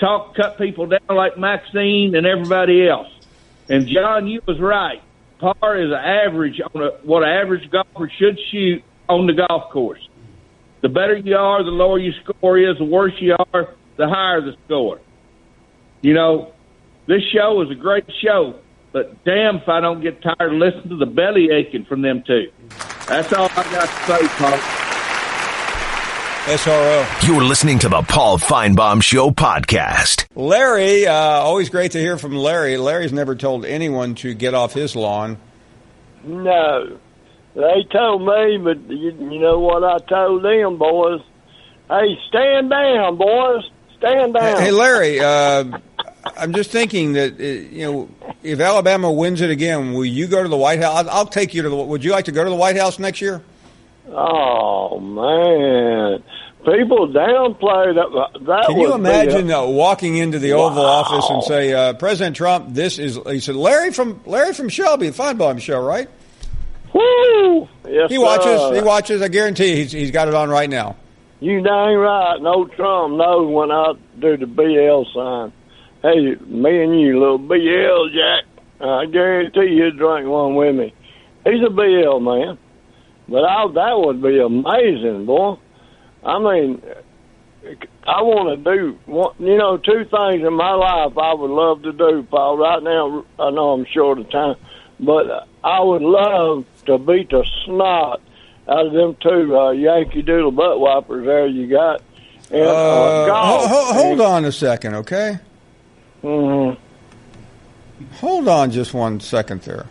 Speaker 13: cut people down like Maxine and everybody else. And, John, you was right. Par is an average on what an average golfer should shoot on the golf course. The better you are, the lower your score is. The worse you are, the higher the score. You know, this show is a great show, but damn if I don't get tired of listening to the belly aching from them two. That's all I got to say, Paul.
Speaker 3: SRO.
Speaker 1: You're listening to the Paul Finebaum Show podcast.
Speaker 3: Larry, always great to hear from Larry. Larry's never told anyone to get off his lawn.
Speaker 14: No. They told me, but you know what I told them, boys? Hey, stand down, boys. Stand down.
Speaker 3: Hey, Larry, I'm just thinking that, if Alabama wins it again, will you go to the White House? I'll take you to would you like to go to the White House next year?
Speaker 14: Oh, man. People downplay that.
Speaker 3: Can you imagine walking into the Oval Office and say, President Trump, he said, Larry from Shelby, the Finebaum Show, right?
Speaker 14: Woo! Yes,
Speaker 3: He watches. I guarantee he's got it on right now.
Speaker 14: You dang right. No Trump knows when I do the BL sign. Hey, me and you, little BL Jack, I guarantee you'd drink one with me. He's a BL man. But that would be amazing, boy. I mean, I want to do, two things in my life I would love to do, Paul. Right now, I know I'm short of time, but I would love to beat the snot out of them two Yankee Doodle butt wipers there you got. And,
Speaker 3: hold on a second, okay?
Speaker 14: Mm-hmm.
Speaker 3: Hold on just 1 second there.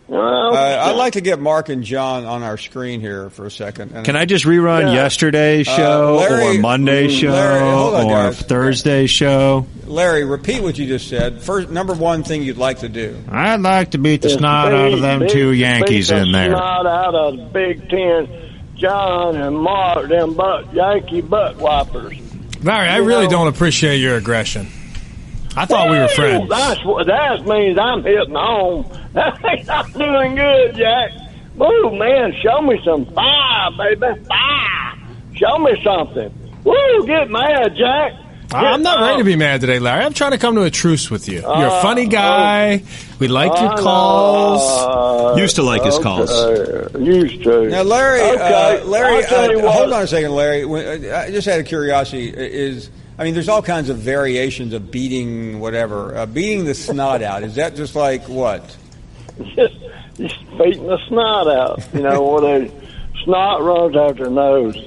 Speaker 14: Well,
Speaker 3: I'd like to get Mark and John on our screen here for a second. And
Speaker 7: can I just rerun yesterday's show or Monday's show or Thursday's show?
Speaker 3: Larry, repeat what you just said. First, number one thing you'd like to do.
Speaker 7: I'd like to beat the snot out of them two Yankees in there.
Speaker 14: Snot out of the Big Ten, John and Mark, them Yankee butt wipers.
Speaker 6: Larry, I really don't appreciate your aggression. I thought we were friends.
Speaker 14: That means I'm hitting home. That means I'm doing good, Jack. Woo, man, show me some fire, baby. Fire. Show me something. Woo, get mad, Jack.
Speaker 6: I'm not ready to be mad today, Larry. I'm trying to come to a truce with you. You're a funny guy. We like your calls.
Speaker 7: Used to like his calls.
Speaker 14: Used to.
Speaker 3: Now, Larry, hold on a second, Larry. I just had a curiosity. There's all kinds of variations of beating whatever. Beating the snot out. Is that just like what?
Speaker 14: Just beating the snot out. When the snot runs out their nose,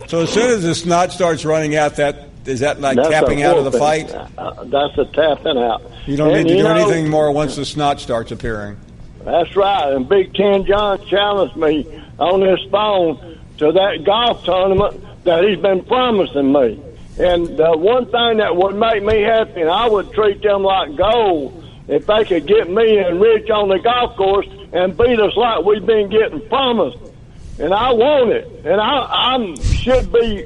Speaker 3: So as soon as the snot starts running out, is that like tapping out of the fight?
Speaker 14: That's a tapping out.
Speaker 3: You don't need to do anything more once the snot starts appearing.
Speaker 14: That's right. And Big Ten John challenged me on his phone to that golf tournament that he's been promising me. And the one thing that would make me happy, and I would treat them like gold, if they could get me and Rich on the golf course and beat us like we've been getting promised. And I want it. And I should be.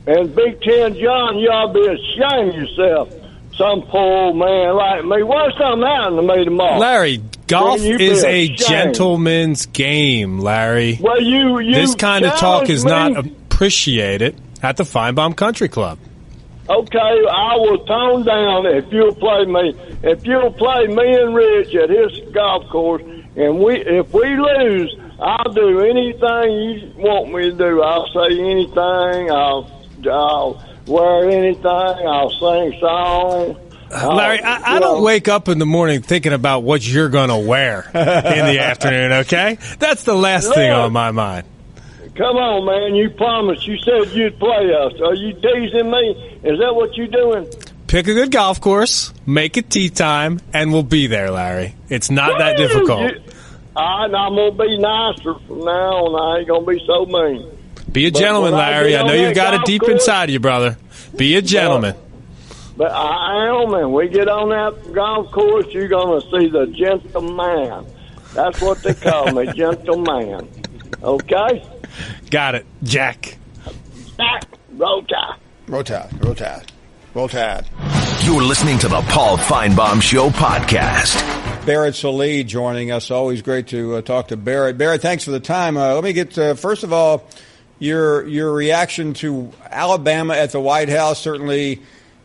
Speaker 14: And Big Ten John, you ought to be ashamed of yourself. Some poor man like me. What's something happened to me tomorrow?
Speaker 6: Larry, golf is a gentleman's game, Larry.
Speaker 14: Well,
Speaker 6: this kind of talk is not appreciated at the Finebaum Country Club.
Speaker 14: Okay, I will tone down if you'll play me. If you'll play me and Rich at his golf course, and if we lose, I'll do anything you want me to do. I'll say anything. I'll wear anything. I'll sing songs.
Speaker 6: Larry, I don't wake up in the morning thinking about what you're going to wear in the afternoon, okay? That's the last thing on my mind.
Speaker 14: Come on, man. You promised. You said you'd play us. Are you teasing me? Is that what you're doing?
Speaker 6: Pick a good golf course, make it tee time, and we'll be there, Larry. It's not that difficult.
Speaker 14: I'm going to be nicer from now on. I ain't going to be so mean.
Speaker 6: Be a gentleman, Larry. I know you've got it deep inside of you, brother. Be a gentleman.
Speaker 14: But I am, and we get on that golf course, you're going to see the gentleman. That's what they call me, gentleman. Okay?
Speaker 6: Got it, Jack.
Speaker 14: Roll Tide.
Speaker 3: Roll Tide. Roll Tide. Roll Tide.
Speaker 1: You're listening to the Paul Finebaum Show podcast.
Speaker 3: Barrett Sallee joining us. Always great to talk to Barrett. Barrett, thanks for the time. Let me get, first of all, your reaction to Alabama at the White House. Certainly,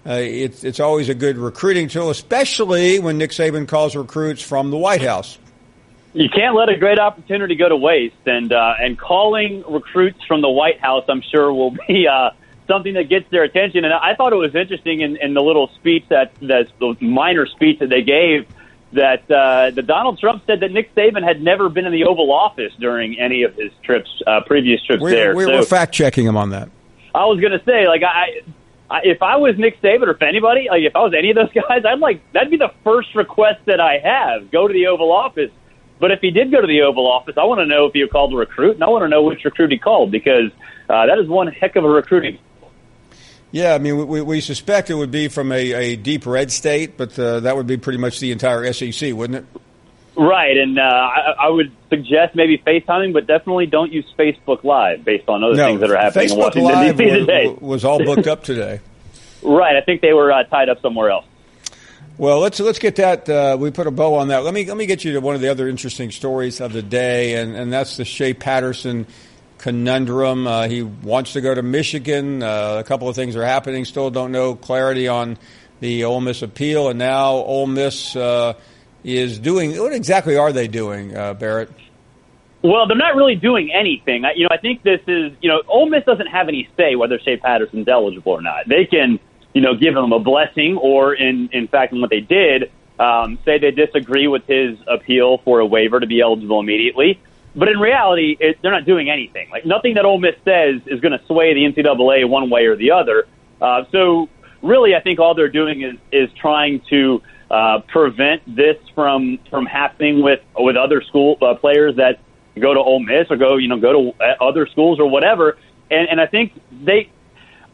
Speaker 3: it's always a good recruiting tool, especially when Nick Saban calls recruits from the White House.
Speaker 11: You can't let a great opportunity go to waste, and calling recruits from the White House, I'm sure, will be something that gets their attention. And I thought it was interesting in the little speech the minor speech that they gave that Donald Trump said that Nick Saban had never been in the Oval Office during any of his previous trips there.
Speaker 3: We're fact checking him on that.
Speaker 11: I was going to say, if I was Nick Saban or if anybody, if I was any of those guys, that'd be the first request that I have: go to the Oval Office. But if he did go to the Oval Office, I want to know if he called a recruit, and I want to know which recruit he called, because that is one heck of a recruiting.
Speaker 3: Yeah, I mean, we suspect it would be from a deep red state, but that would be pretty much the entire SEC, wouldn't it?
Speaker 11: Right, and I would suggest maybe FaceTiming, but definitely don't use Facebook Live based on other things that are happening in Washington, D.C. today.
Speaker 3: Was all booked up today.
Speaker 11: Right, I think they were tied up somewhere else.
Speaker 3: Well, let's get that. We put a bow on that. Let me get you to one of the other interesting stories of the day, and that's the Shea Patterson conundrum. He wants to go to Michigan. A couple of things are happening. Still don't know clarity on the Ole Miss appeal. And now Ole Miss is doing – what exactly are they doing, Barrett?
Speaker 15: Well, they're not really doing anything. I think this is – Ole Miss doesn't have any say whether Shea Patterson's eligible or not. They can, give him a blessing or, in fact, in what they did, say they disagree with his appeal for a waiver to be eligible immediately. But in reality, they're not doing anything. Like, nothing that Ole Miss says is going to sway the NCAA one way or the other. So really, I think all they're doing is trying to prevent this from happening with other school players that go to Ole Miss or go to other schools or whatever. And I think they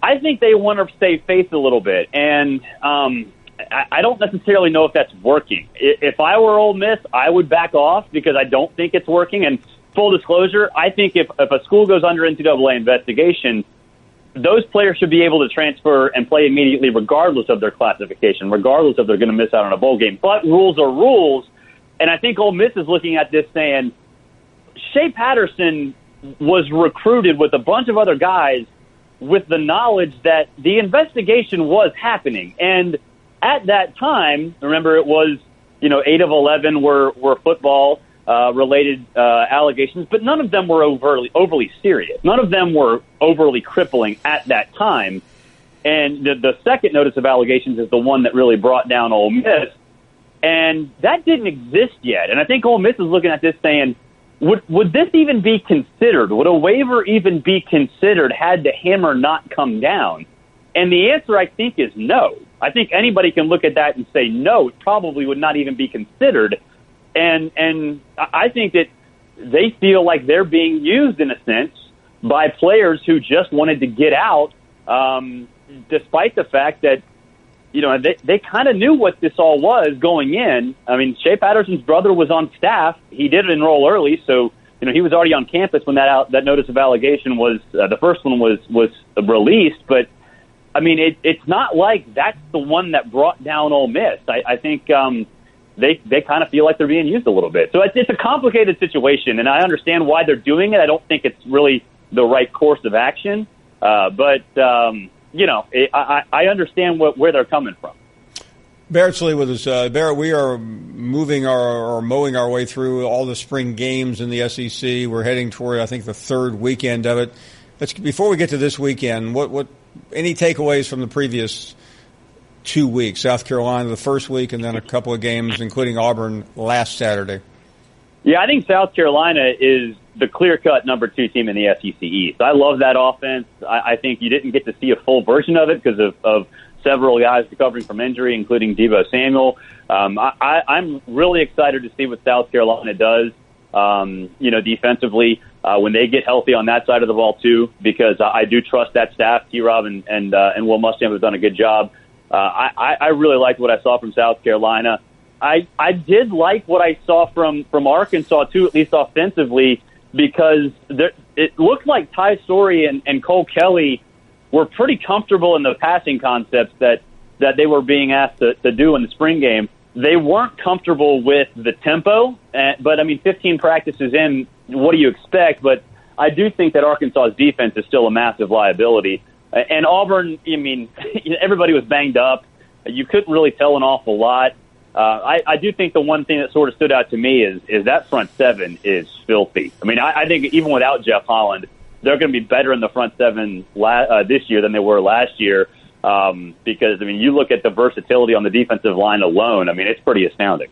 Speaker 15: want to save face a little bit. And I don't necessarily know if that's working. If I were Ole Miss, I would back off because I don't think it's working. And full disclosure, I think if a school goes under NCAA investigation, those players should be able to transfer and play immediately regardless of their classification, regardless if they're going to miss out on a bowl game. But rules are rules. And I think Ole Miss is looking at this saying, Shea Patterson was recruited with a bunch of other guys with the knowledge that the investigation was happening. And at that time, remember, it was 8 of 11 were football related allegations, but none of them were overly serious. None of them were overly crippling at that time. And the second notice of allegations is the one that really brought down Ole Miss, and that didn't exist yet. And I think Ole Miss is looking at this saying, would this even be considered? Would a waiver even be considered had the hammer not come down? And the answer, I think, is no. I think anybody can look at that and say, no, it probably would not even be considered. And I think that they feel like they're being used, in a sense, by players who just wanted to get out, despite the fact that, they kind of knew what this all was going in. I mean, Shea Patterson's brother was on staff. He did enroll early, so, he was already on campus when that notice of allegation was, the first one was released. But, I mean, it's not like that's the one that brought down Ole Miss. I think they kind of feel like they're being used a little bit. So it's a complicated situation, and I understand why they're doing it. I don't think it's really the right course of action. But I understand where they're coming from.
Speaker 3: Barrett Sallee with us. Barrett, we are mowing our way through all the spring games in the SEC. We're heading toward, I think, the third weekend of it. Before we get to this weekend, what any takeaways from the previous 2 weeks? South Carolina the first week, and then a couple of games, including Auburn last Saturday.
Speaker 15: Yeah, I think South Carolina is the clear-cut number 2 team in the SEC East. I love that offense. I think you didn't get to see a full version of it because of several guys recovering from injury, including Deebo Samuel. I'm really excited to see what South Carolina does, defensively when they get healthy on that side of the ball too, because I do trust that staff. T-Rob and Will Muschamp have done a good job. I really liked what I saw from South Carolina. I did like what I saw from Arkansas too, at least offensively, because it looked like Ty Story and Cole Kelly were pretty comfortable in the passing concepts that they were being asked to do in the spring game. They weren't comfortable with the tempo, but, 15 practices in, what do you expect? But I do think that Arkansas's defense is still a massive liability. And Auburn, everybody was banged up. You couldn't really tell an awful lot. I do think the one thing that sort of stood out to me is that front seven is filthy. I think even without Jeff Holland, they're going to be better in the front seven this year than they were last year because, you look at the versatility on the defensive line alone, it's pretty astounding.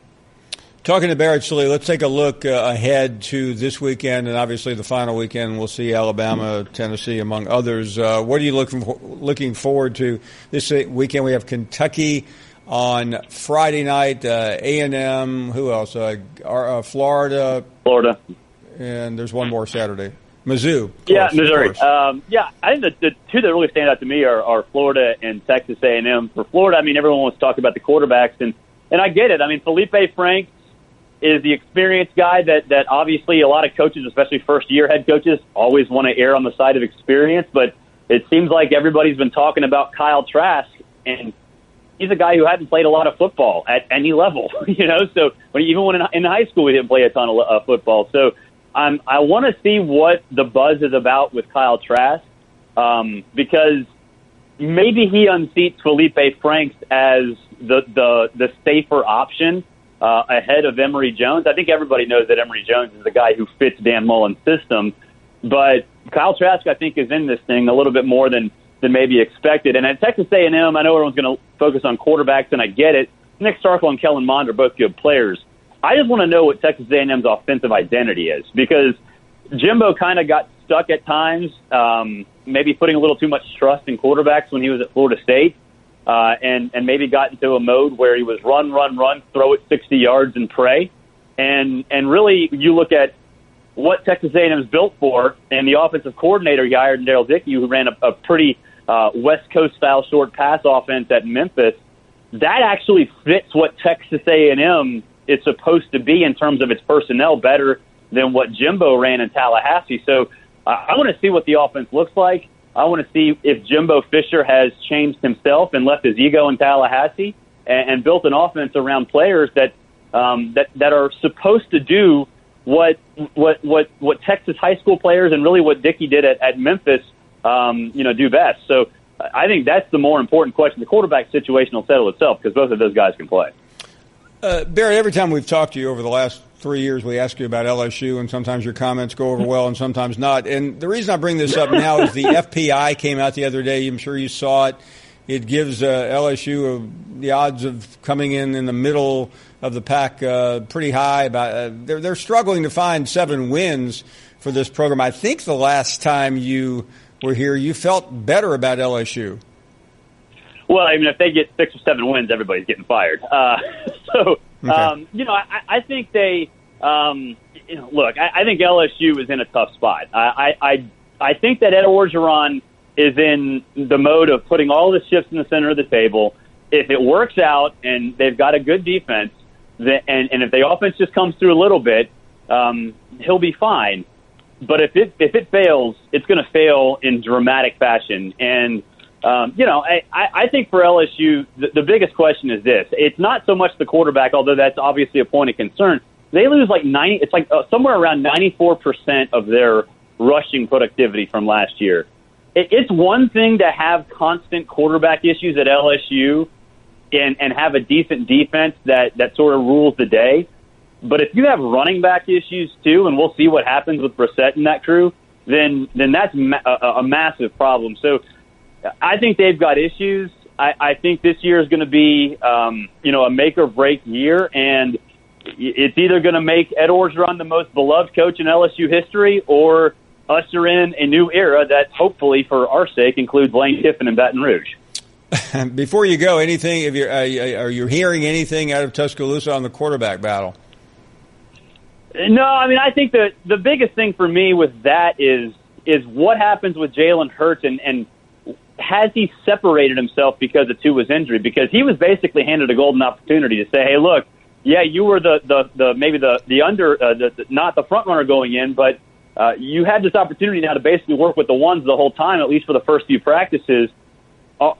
Speaker 3: Talking to Barrett Sallee, let's take a look ahead to this weekend and obviously the final weekend. We'll see Alabama, Tennessee, among others. What are you looking forward to this weekend? We have Kentucky on Friday night, A&M, who else? Florida. And there's one more Saturday. Mizzou.
Speaker 15: Yeah, Missouri. I think the two that really stand out to me are Florida and Texas A&M. For Florida, everyone wants to talk about the quarterbacks, and I get it. Felipe Franks is the experienced guy that obviously a lot of coaches, especially first-year head coaches, always want to err on the side of experience, but it seems like everybody's been talking about Kyle Trask, and he's a guy who hadn't played a lot of football at any level, So even when in high school, he didn't play a ton of football. So I want to see what the buzz is about with Kyle Trask, because maybe he unseats Felipe Franks as the safer option ahead of Emory Jones. I think everybody knows that Emory Jones is the guy who fits Dan Mullen's system, but Kyle Trask, I think, is in this thing a little bit more than maybe expected. And at Texas A&M, I know everyone's going to focus on quarterbacks, and I get it. Nick Starkel and Kellen Mond are both good players. I just want to know what Texas A&M's offensive identity is, because Jimbo kind of got stuck at times, maybe putting a little too much trust in quarterbacks when he was at Florida State, and maybe got into a mode where he was run, throw it 60 yards and pray. And really, you look at what Texas A&M is built for, and the offensive coordinator he hired, Darryl Dickey, who ran a pretty West Coast-style short pass offense at Memphis, that actually fits what Texas A&M is supposed to be in terms of its personnel better than what Jimbo ran in Tallahassee. So I want to see what the offense looks like. I want to see if Jimbo Fisher has changed himself and left his ego in Tallahassee and built an offense around players that are supposed to do what Texas high school players and really what Dickey did at Memphis, do best. So I think that's the more important question. The quarterback situation will settle itself because both of those guys can play.
Speaker 3: Barrett, every time we've talked to you over the last 3 years, we ask you about LSU, and sometimes your comments go over well and sometimes not. And the reason I bring this up now is the FPI came out the other day. I'm sure you saw it. It gives LSU the odds of coming in the middle of the pack pretty high. They're struggling to find 7 wins for this program. I think the last time you were here, you felt better about LSU.
Speaker 15: Well, I mean, if they get 6 or 7 wins, everybody's getting fired. I think they, look, I think LSU is in a tough spot. I think that Ed Orgeron is in the mode of putting all the chips in the center of the table. If it works out and they've got a good defense, and if the offense just comes through a little bit, he'll be fine. But if it fails, it's going to fail in dramatic fashion. And I think for LSU, the biggest question is this. It's not so much the quarterback, although that's obviously a point of concern. They lose somewhere around 94% of their rushing productivity from last year. It's one thing to have constant quarterback issues at LSU and have a decent defense that sort of rules the day. But if you have running back issues too, and we'll see what happens with Brissett and that crew, then that's a massive problem. So I think they've got issues. I think this year is going to be, a make or break year, and it's either going to make Ed Orgeron the most beloved coach in LSU history, or usher in a new era that hopefully, for our sake, includes Lane Kiffin and Baton Rouge.
Speaker 3: Before you go, anything? Are you hearing anything out of Tuscaloosa on the quarterback battle?
Speaker 15: No, I mean, I think that the biggest thing for me with that is what happens with Jalen Hurts and has he separated himself because of Tua's injury? Because he was basically handed a golden opportunity to say, hey, look, yeah, you were not the front runner going in, but you had this opportunity now to basically work with the ones the whole time, at least for the first few practices.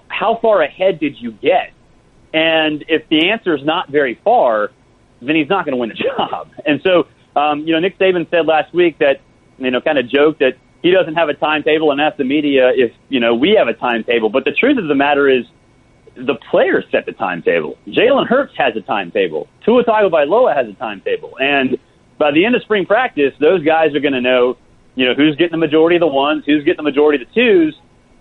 Speaker 15: How far ahead did you get? And if the answer is not very far, then he's not going to win the job. And so, Nick Saban said last week that, kind of joked that he doesn't have a timetable and asked the media if, we have a timetable. But the truth of the matter is the players set the timetable. Jalen Hurts has a timetable. Tua Tagovailoa has a timetable. And by the end of spring practice, those guys are going to know, who's getting the majority of the ones, who's getting the majority of the twos.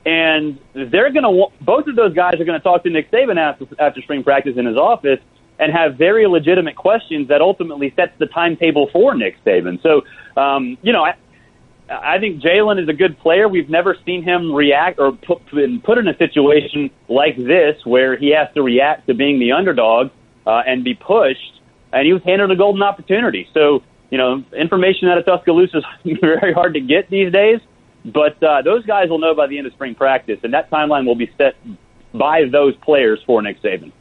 Speaker 15: And they're going to both of those guys are going to talk to Nick Saban after spring practice in his office and have very legitimate questions that ultimately sets the timetable for Nick Saban. So, I think Jalen is a good player. We've never seen him react or put in a situation like this where he has to react to being the underdog and be pushed. And he was handed a golden opportunity. So, information out of Tuscaloosa is very hard to get these days. But those guys will know by the end of spring practice, and that timeline will be set by those players for Nick Saban.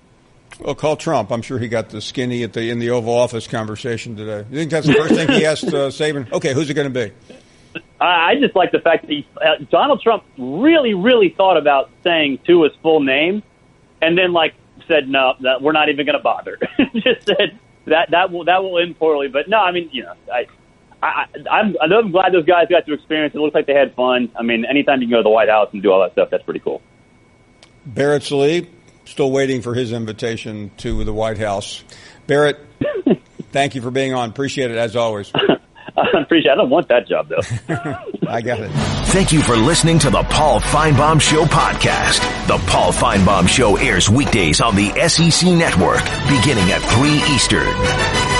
Speaker 3: Well, call Trump. I'm sure he got the skinny in the Oval Office conversation today. You think that's the first thing he asked Saban? Okay, who's it going to be?
Speaker 15: I just like the fact that Donald Trump really, really thought about saying Tua's full name, and then said no, that we're not even going to bother. Just said that will end poorly. But no, I mean, I'm glad those guys got to experience it. It looks like they had fun. I mean, anytime you can go to the White House and do all that stuff, that's pretty cool.
Speaker 3: Barrett Sallee, still waiting for his invitation to the White House. Barrett, thank you for being on. Appreciate it, as always.
Speaker 15: I appreciate it. I don't want that job, though.
Speaker 3: I got it.
Speaker 1: Thank you for listening to the Paul Finebaum Show podcast. The Paul Finebaum Show airs weekdays on the SEC Network, beginning at 3 Eastern.